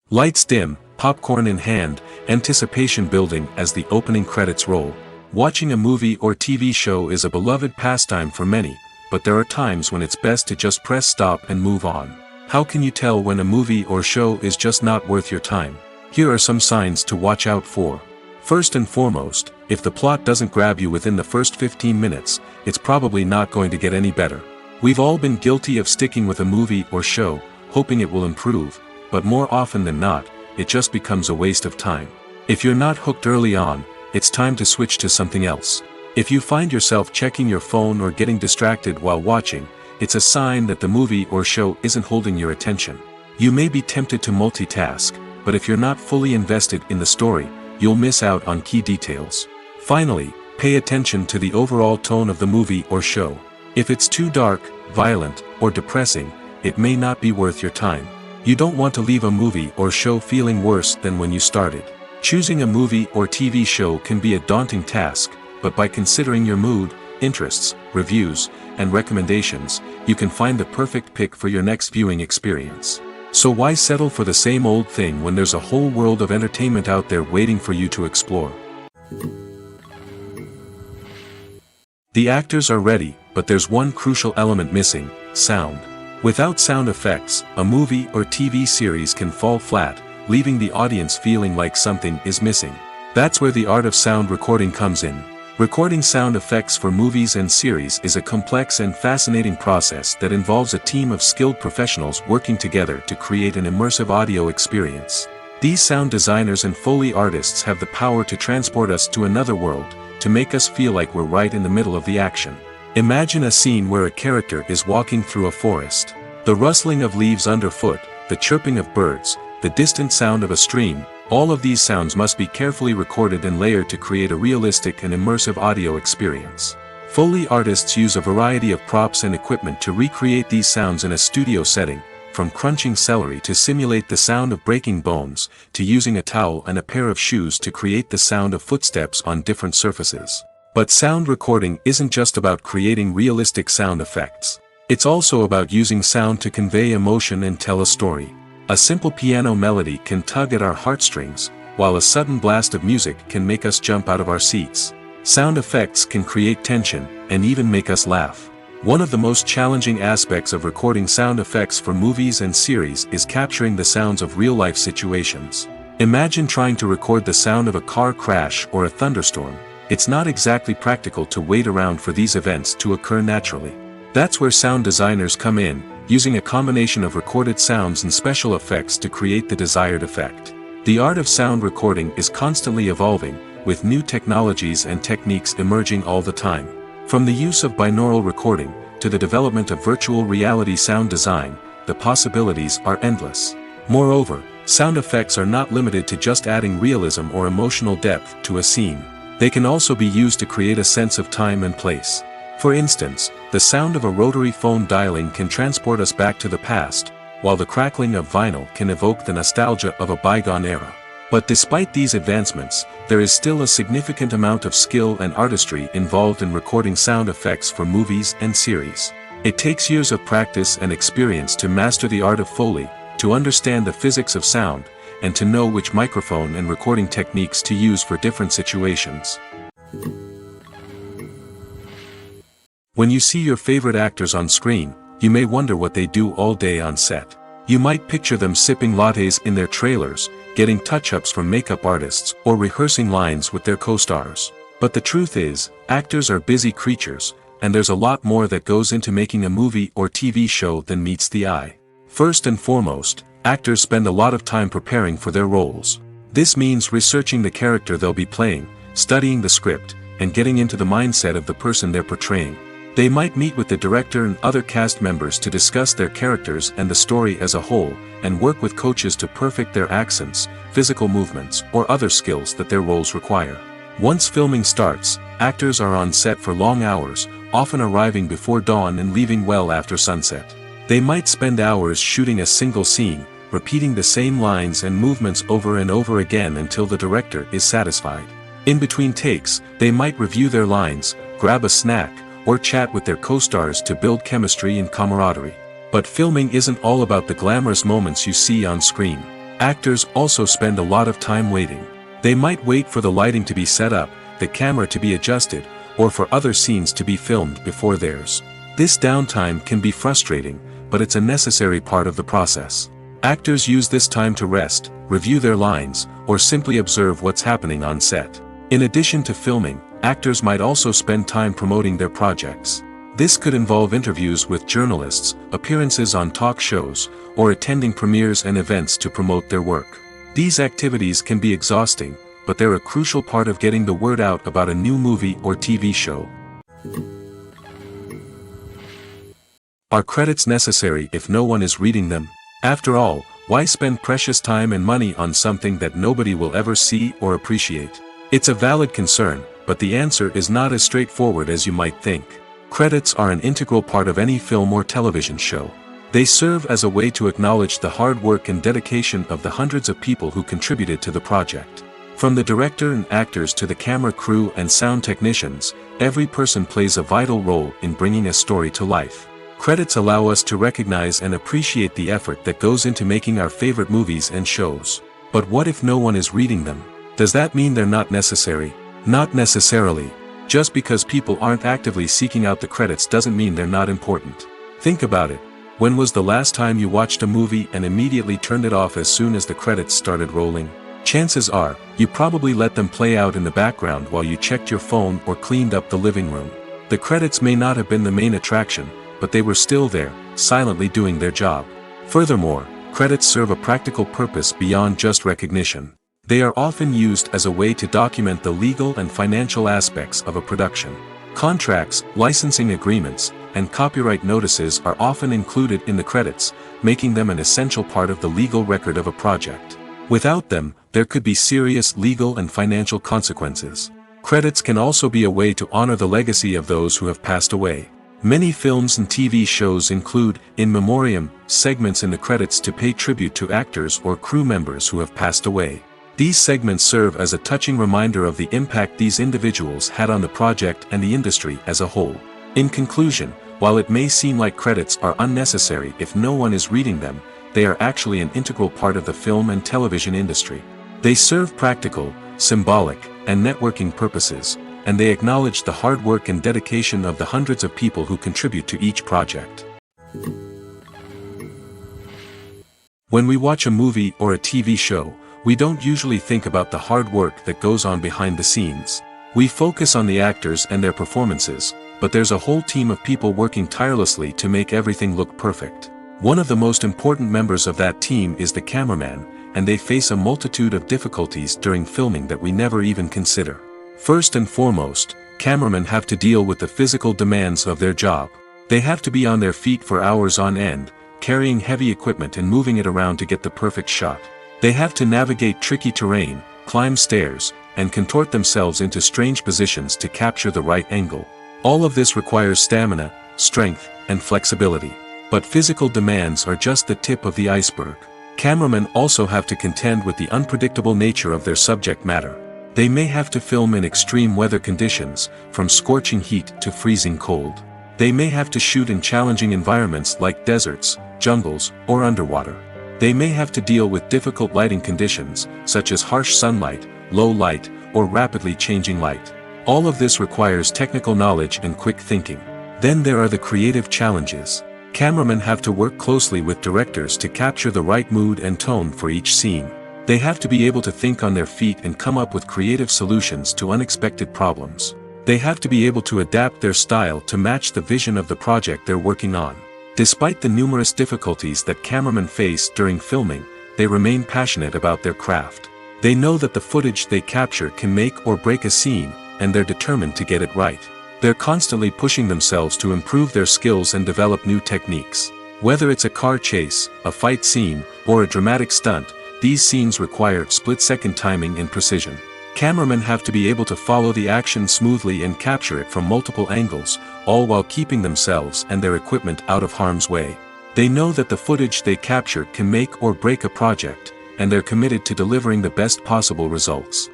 Lights dim, popcorn in hand, anticipation building as the opening credits roll. Watching a movie or TV show is a beloved pastime for many, but there are times when it's best to just press stop and move on. How can you tell when a movie or show is just not worth your time? Here are some signs to watch out for. First and foremost, if the plot doesn't grab you within the first 15 minutes, it's probably not going to get any better. We've all been guilty of sticking with a movie or show, hoping it will improve, but more often than not, it just becomes a waste of time. If you're not hooked early on, it's time to switch to something else. If you find yourself checking your phone or getting distracted while watching, it's a sign that the movie or show isn't holding your attention. You may be tempted to multitask, but if you're not fully invested in the story, you'll miss out on key details. Finally, pay attention to the overall tone of the movie or show. If it's too dark, violent, or depressing, it may not be worth your time. You don't want to leave a movie or show feeling worse than when you started. Choosing a movie or TV show can be a daunting task, but by considering your mood, interests, reviews, and recommendations, you can find the perfect pick for your next viewing experience. So why settle for the same old thing when there's a whole world of entertainment out there waiting for you to explore? The actors are ready, but there's one crucial element missing: sound. Without sound effects, a movie or TV series can fall flat, leaving the audience feeling like something is missing. That's where the art of sound recording comes in. Recording sound effects for movies and series is a complex and fascinating process that involves a team of skilled professionals working together to create an immersive audio experience. These sound designers and Foley artists have the power to transport us to another world, to make us feel like we're right in the middle of the action. Imagine a scene where a character is walking through a forest. The rustling of leaves underfoot, the chirping of birds, the distant sound of a stream, all of these sounds must be carefully recorded and layered to create a realistic and immersive audio experience. Foley artists use a variety of props and equipment to recreate these sounds in a studio setting, from crunching celery to simulate the sound of breaking bones, to using a towel and a pair of shoes to create the sound of footsteps on different surfaces. But sound recording isn't just about creating realistic sound effects. It's also about using sound to convey emotion and tell a story. A simple piano melody can tug at our heartstrings, while a sudden blast of music can make us jump out of our seats. Sound effects can create tension, and even make us laugh. One of the most challenging aspects of recording sound effects for movies and series is capturing the sounds of real-life situations. Imagine trying to record the sound of a car crash or a thunderstorm. It's not exactly practical to wait around for these events to occur naturally. That's where sound designers come in, using a combination of recorded sounds and special effects to create the desired effect. The art of sound recording is constantly evolving, with new technologies and techniques emerging all the time. From the use of binaural recording, to the development of virtual reality sound design, the possibilities are endless. Moreover, sound effects are not limited to just adding realism or emotional depth to a scene. They can also be used to create a sense of time and place. For instance, the sound of a rotary phone dialing can transport us back to the past, while the crackling of vinyl can evoke the nostalgia of a bygone era. But despite these advancements, there is still a significant amount of skill and artistry involved in recording sound effects for movies and series. It takes years of practice and experience to master the art of Foley, to understand the physics of sound, and to know which microphone and recording techniques to use for different situations. When you see your favorite actors on screen, you may wonder what they do all day on set. You might picture them sipping lattes in their trailers, getting touch-ups from makeup artists, or rehearsing lines with their co-stars. But the truth is, actors are busy creatures, and there's a lot more that goes into making a movie or TV show than meets the eye. First and foremost, actors spend a lot of time preparing for their roles. This means researching the character they'll be playing, studying the script, and getting into the mindset of the person they're portraying. They might meet with the director and other cast members to discuss their characters and the story as a whole, and work with coaches to perfect their accents, physical movements, or other skills that their roles require. Once filming starts, actors are on set for long hours, often arriving before dawn and leaving well after sunset. They might spend hours shooting a single scene, repeating the same lines and movements over and over again until the director is satisfied. In between takes, they might review their lines, grab a snack, or chat with their co-stars to build chemistry and camaraderie. But filming isn't all about the glamorous moments you see on screen. Actors also spend a lot of time waiting. They might wait for the lighting to be set up, the camera to be adjusted, or for other scenes to be filmed before theirs. This downtime can be frustrating, but it's a necessary part of the process. Actors use this time to rest, review their lines, or simply observe what's happening on set. In addition to filming, actors might also spend time promoting their projects. This could involve interviews with journalists, appearances on talk shows, or attending premieres and events to promote their work. These activities can be exhausting, but they're a crucial part of getting the word out about a new movie or TV show. Are credits necessary if no one is reading them? After all, why spend precious time and money on something that nobody will ever see or appreciate? It's a valid concern, but the answer is not as straightforward as you might think. Credits are an integral part of any film or television show. They serve as a way to acknowledge the hard work and dedication of the hundreds of people who contributed to the project. From the director and actors to the camera crew and sound technicians, every person plays a vital role in bringing a story to life. Credits allow us to recognize and appreciate the effort that goes into making our favorite movies and shows. But what if no one is reading them? Does that mean they're not necessary? Not necessarily. Just because people aren't actively seeking out the credits doesn't mean they're not important. Think about it. When was the last time you watched a movie and immediately turned it off as soon as the credits started rolling? Chances are, you probably let them play out in the background while you checked your phone or cleaned up the living room. The credits may not have been the main attraction, but they were still there, silently doing their job. Furthermore, credits serve a practical purpose beyond just recognition. They are often used as a way to document the legal and financial aspects of a production. Contracts, licensing agreements, and copyright notices are often included in the credits, making them an essential part of the legal record of a project. Without them, there could be serious legal and financial consequences. Credits can also be a way to honor the legacy of those who have passed away. Many films and TV shows include, in memoriam, segments in the credits to pay tribute to actors or crew members who have passed away. These segments serve as a touching reminder of the impact these individuals had on the project and the industry as a whole. In conclusion, while it may seem like credits are unnecessary if no one is reading them, they are actually an integral part of the film and television industry. They serve practical, symbolic, and networking purposes, and they acknowledge the hard work and dedication of the hundreds of people who contribute to each project. When we watch a movie or a TV show, we don't usually think about the hard work that goes on behind the scenes. We focus on the actors and their performances, but there's a whole team of people working tirelessly to make everything look perfect. One of the most important members of that team is the cameraman, and they face a multitude of difficulties during filming that we never even consider. First and foremost, cameramen have to deal with the physical demands of their job. They have to be on their feet for hours on end, carrying heavy equipment and moving it around to get the perfect shot. They have to navigate tricky terrain, climb stairs, and contort themselves into strange positions to capture the right angle. All of this requires stamina, strength, and flexibility. But physical demands are just the tip of the iceberg. Cameramen also have to contend with the unpredictable nature of their subject matter. They may have to film in extreme weather conditions, from scorching heat to freezing cold. They may have to shoot in challenging environments like deserts, jungles, or underwater. They may have to deal with difficult lighting conditions, such as harsh sunlight, low light, or rapidly changing light. All of this requires technical knowledge and quick thinking. Then there are the creative challenges. Cameramen have to work closely with directors to capture the right mood and tone for each scene. They have to be able to think on their feet and come up with creative solutions to unexpected problems. They have to be able to adapt their style to match the vision of the project they're working on. Despite the numerous difficulties that cameramen face during filming, they remain passionate about their craft. They know that the footage they capture can make or break a scene, and they're determined to get it right. They're constantly pushing themselves to improve their skills and develop new techniques. Whether it's a car chase, a fight scene, or a dramatic stunt, these scenes require split-second timing and precision. Cameramen have to be able to follow the action smoothly and capture it from multiple angles, all while keeping themselves and their equipment out of harm's way. They know that the footage they capture can make or break a project, and they're committed to delivering the best possible results.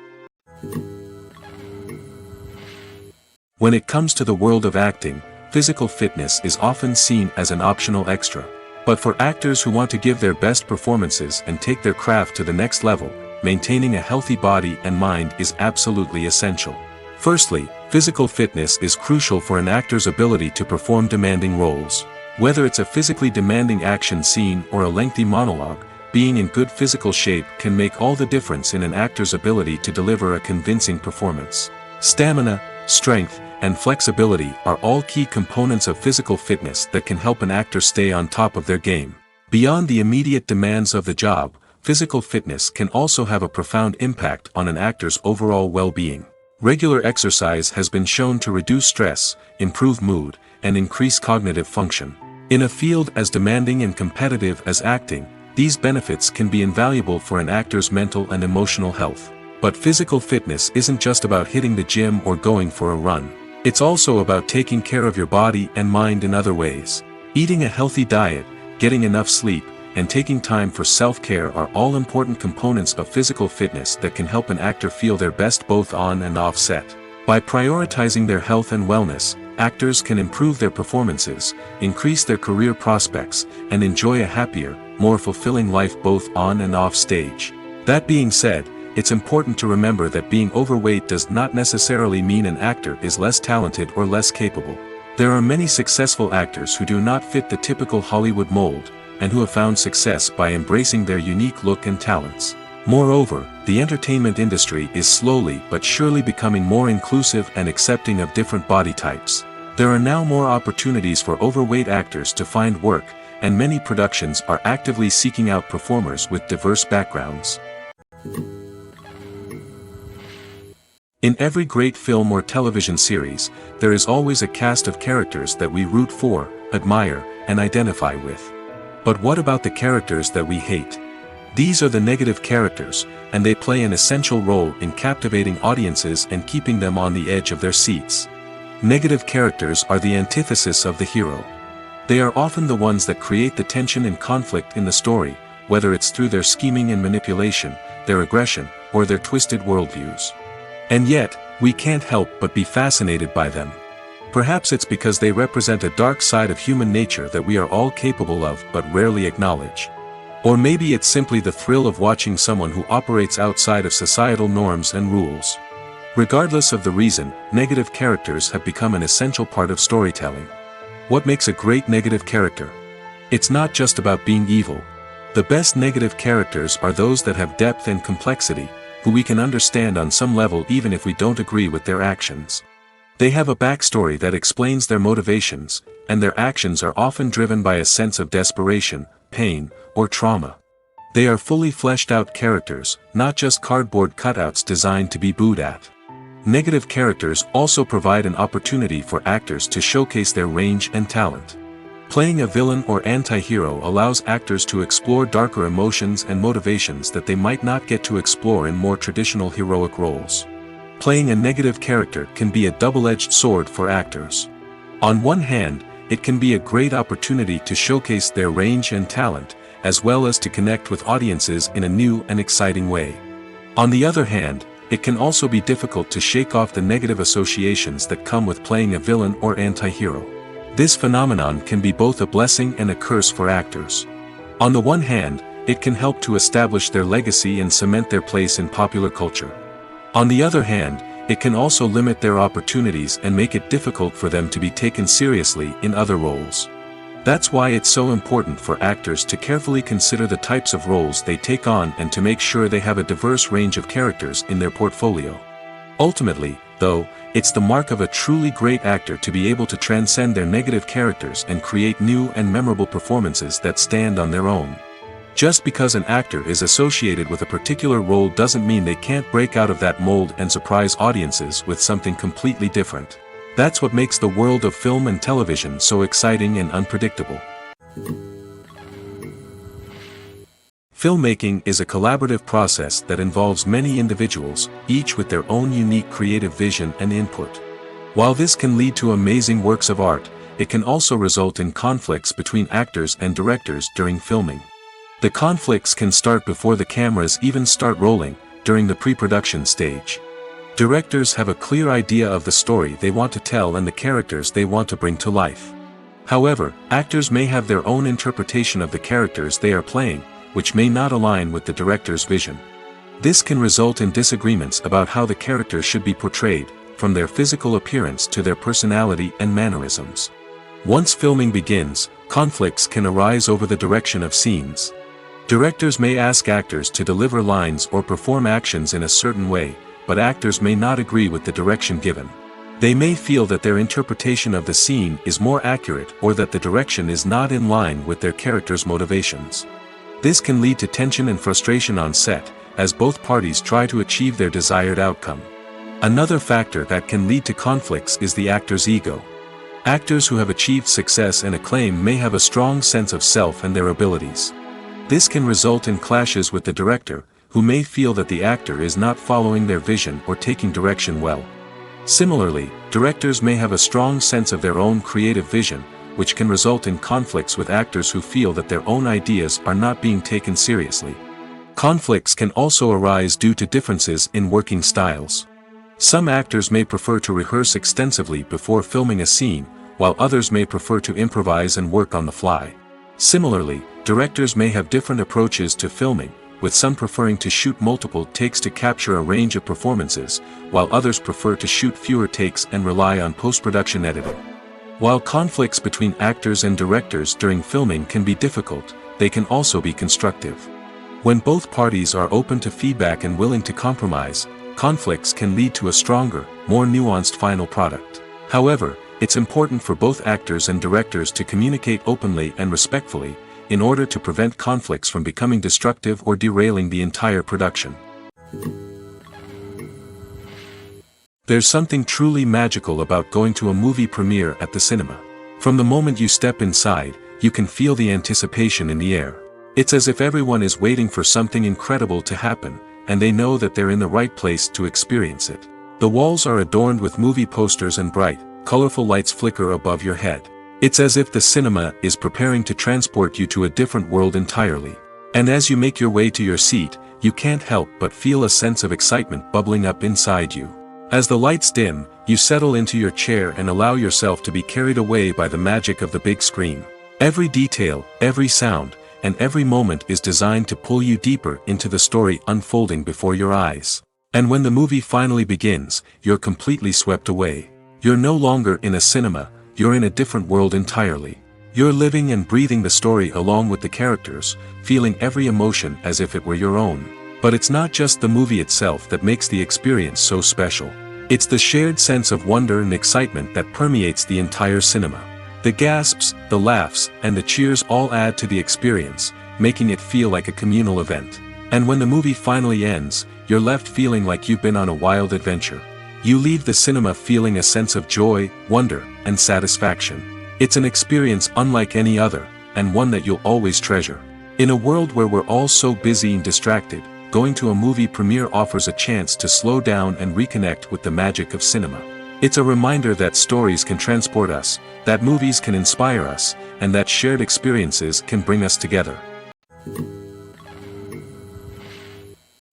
When it comes to the world of acting, physical fitness is often seen as an optional extra. But for actors who want to give their best performances and take their craft to the next level, maintaining a healthy body and mind is absolutely essential. Firstly, physical fitness is crucial for an actor's ability to perform demanding roles. Whether it's a physically demanding action scene or a lengthy monologue, being in good physical shape can make all the difference in an actor's ability to deliver a convincing performance. Stamina, strength, and flexibility are all key components of physical fitness that can help an actor stay on top of their game. Beyond the immediate demands of the job, physical fitness can also have a profound impact on an actor's overall well-being. Regular exercise has been shown to reduce stress, improve mood, and increase cognitive function. In a field as demanding and competitive as acting, these benefits can be invaluable for an actor's mental and emotional health. But physical fitness isn't just about hitting the gym or going for a run. It's also about taking care of your body and mind in other ways. Eating a healthy diet, getting enough sleep, and taking time for self-care are all important components of physical fitness that can help an actor feel their best both on and off set. By prioritizing their health and wellness, actors can improve their performances, increase their career prospects, and enjoy a happier, more fulfilling life both on and off stage. That being said, it's important to remember that being overweight does not necessarily mean an actor is less talented or less capable. There are many successful actors who do not fit the typical Hollywood mold, and who have found success by embracing their unique look and talents. Moreover, the entertainment industry is slowly but surely becoming more inclusive and accepting of different body types. There are now more opportunities for overweight actors to find work, and many productions are actively seeking out performers with diverse backgrounds. In every great film or television series, there is always a cast of characters that we root for, admire, and identify with. But what about the characters that we hate? These are the negative characters, and they play an essential role in captivating audiences and keeping them on the edge of their seats. Negative characters are the antithesis of the hero. They are often the ones that create the tension and conflict in the story, whether it's through their scheming and manipulation, their aggression, or their twisted worldviews. And yet, we can't help but be fascinated by them. Perhaps it's because they represent a dark side of human nature that we are all capable of but rarely acknowledge. Or maybe it's simply the thrill of watching someone who operates outside of societal norms and rules. Regardless of the reason, negative characters have become an essential part of storytelling. What makes a great negative character? It's not just about being evil. The best negative characters are those that have depth and complexity, who we can understand on some level even if we don't agree with their actions. They have a backstory that explains their motivations, and their actions are often driven by a sense of desperation, pain, or trauma. They are fully fleshed out characters, not just cardboard cutouts designed to be booed at. Negative characters also provide an opportunity for actors to showcase their range and talent. Playing a villain or anti-hero allows actors to explore darker emotions and motivations that they might not get to explore in more traditional heroic roles. Playing a negative character can be a double-edged sword for actors. On one hand, it can be a great opportunity to showcase their range and talent, as well as to connect with audiences in a new and exciting way. On the other hand, it can also be difficult to shake off the negative associations that come with playing a villain or anti-hero. This phenomenon can be both a blessing and a curse for actors. On the one hand, it can help to establish their legacy and cement their place in popular culture. On the other hand, it can also limit their opportunities and make it difficult for them to be taken seriously in other roles. That's why it's so important for actors to carefully consider the types of roles they take on and to make sure they have a diverse range of characters in their portfolio. Ultimately, though, it's the mark of a truly great actor to be able to transcend their negative characters and create new and memorable performances that stand on their own. Just because an actor is associated with a particular role doesn't mean they can't break out of that mold and surprise audiences with something completely different. That's what makes the world of film and television so exciting and unpredictable. Filmmaking is a collaborative process that involves many individuals, each with their own unique creative vision and input. While this can lead to amazing works of art, it can also result in conflicts between actors and directors during filming. The conflicts can start before the cameras even start rolling, during the pre-production stage. Directors have a clear idea of the story they want to tell and the characters they want to bring to life. However, actors may have their own interpretation of the characters they are playing, which may not align with the director's vision. This can result in disagreements about how the characters should be portrayed, from their physical appearance to their personality and mannerisms. Once filming begins, conflicts can arise over the direction of scenes. Directors may ask actors to deliver lines or perform actions in a certain way, but actors may not agree with the direction given. They may feel that their interpretation of the scene is more accurate or that the direction is not in line with their character's motivations. This can lead to tension and frustration on set, as both parties try to achieve their desired outcome. Another factor that can lead to conflicts is the actor's ego. Actors who have achieved success and acclaim may have a strong sense of self and their abilities. This can result in clashes with the director, who may feel that the actor is not following their vision or taking direction well. Similarly, directors may have a strong sense of their own creative vision, which can result in conflicts with actors who feel that their own ideas are not being taken seriously. Conflicts can also arise due to differences in working styles. Some actors may prefer to rehearse extensively before filming a scene, while others may prefer to improvise and work on the fly. Similarly, directors may have different approaches to filming, with some preferring to shoot multiple takes to capture a range of performances, while others prefer to shoot fewer takes and rely on post-production editing. While conflicts between actors and directors during filming can be difficult, they can also be constructive. When both parties are open to feedback and willing to compromise, conflicts can lead to a stronger, more nuanced final product. However, it's important for both actors and directors to communicate openly and respectfully, in order to prevent conflicts from becoming destructive or derailing the entire production. There's something truly magical about going to a movie premiere at the cinema. From the moment you step inside, you can feel the anticipation in the air. It's as if everyone is waiting for something incredible to happen, and they know that they're in the right place to experience it. The walls are adorned with movie posters and bright, colorful lights flicker above your head. It's as if the cinema is preparing to transport you to a different world entirely. And as you make your way to your seat, you can't help but feel a sense of excitement bubbling up inside you. As the lights dim, you settle into your chair and allow yourself to be carried away by the magic of the big screen. Every detail, every sound, and every moment is designed to pull you deeper into the story unfolding before your eyes. And when the movie finally begins, you're completely swept away. You're no longer in a cinema, you're in a different world entirely. You're living and breathing the story along with the characters, feeling every emotion as if it were your own. But it's not just the movie itself that makes the experience so special. It's the shared sense of wonder and excitement that permeates the entire cinema. The gasps, the laughs, and the cheers all add to the experience, making it feel like a communal event. And when the movie finally ends, you're left feeling like you've been on a wild adventure. You leave the cinema feeling a sense of joy, wonder, and satisfaction. It's an experience unlike any other, and one that you'll always treasure. In a world where we're all so busy and distracted, going to a movie premiere offers a chance to slow down and reconnect with the magic of cinema. It's a reminder that stories can transport us, that movies can inspire us, and that shared experiences can bring us together.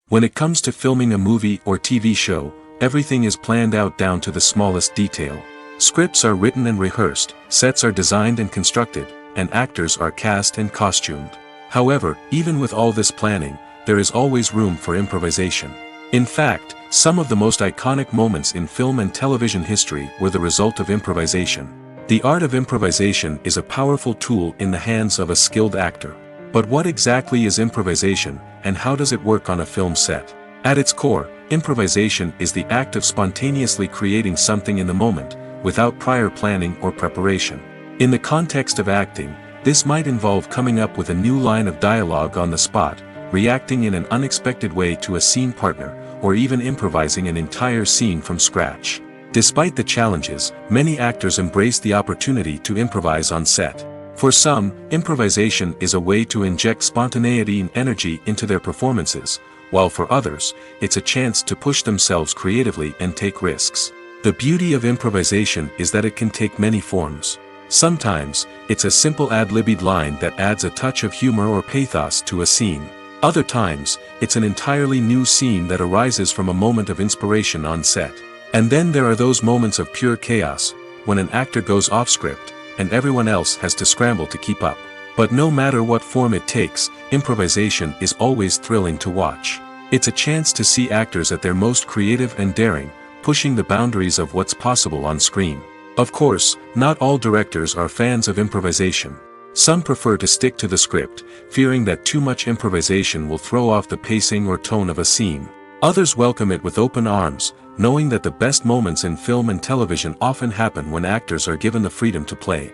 When it comes to filming a movie or TV show, everything is planned out down to the smallest detail. Scripts are written and rehearsed, sets are designed and constructed, and actors are cast and costumed. However, even with all this planning, there is always room for improvisation. In fact, some of the most iconic moments in film and television history were the result of improvisation. The art of improvisation is a powerful tool in the hands of a skilled actor. But what exactly is improvisation, and how does it work on a film set? At its core, improvisation is the act of spontaneously creating something in the moment, without prior planning or preparation. In the context of acting, this might involve coming up with a new line of dialogue on the spot, reacting in an unexpected way to a scene partner, or even improvising an entire scene from scratch. Despite the challenges, many actors embrace the opportunity to improvise on set. For some, improvisation is a way to inject spontaneity and energy into their performances, while for others, it's a chance to push themselves creatively and take risks. The beauty of improvisation is that it can take many forms. Sometimes, it's a simple ad-libbed line that adds a touch of humor or pathos to a scene. Other times, it's an entirely new scene that arises from a moment of inspiration on set. And then there are those moments of pure chaos, when an actor goes off script, and everyone else has to scramble to keep up. But no matter what form it takes, improvisation is always thrilling to watch. It's a chance to see actors at their most creative and daring, pushing the boundaries of what's possible on screen. Of course, not all directors are fans of improvisation. Some prefer to stick to the script, fearing that too much improvisation will throw off the pacing or tone of a scene. Others welcome it with open arms, knowing that the best moments in film and television often happen when actors are given the freedom to play.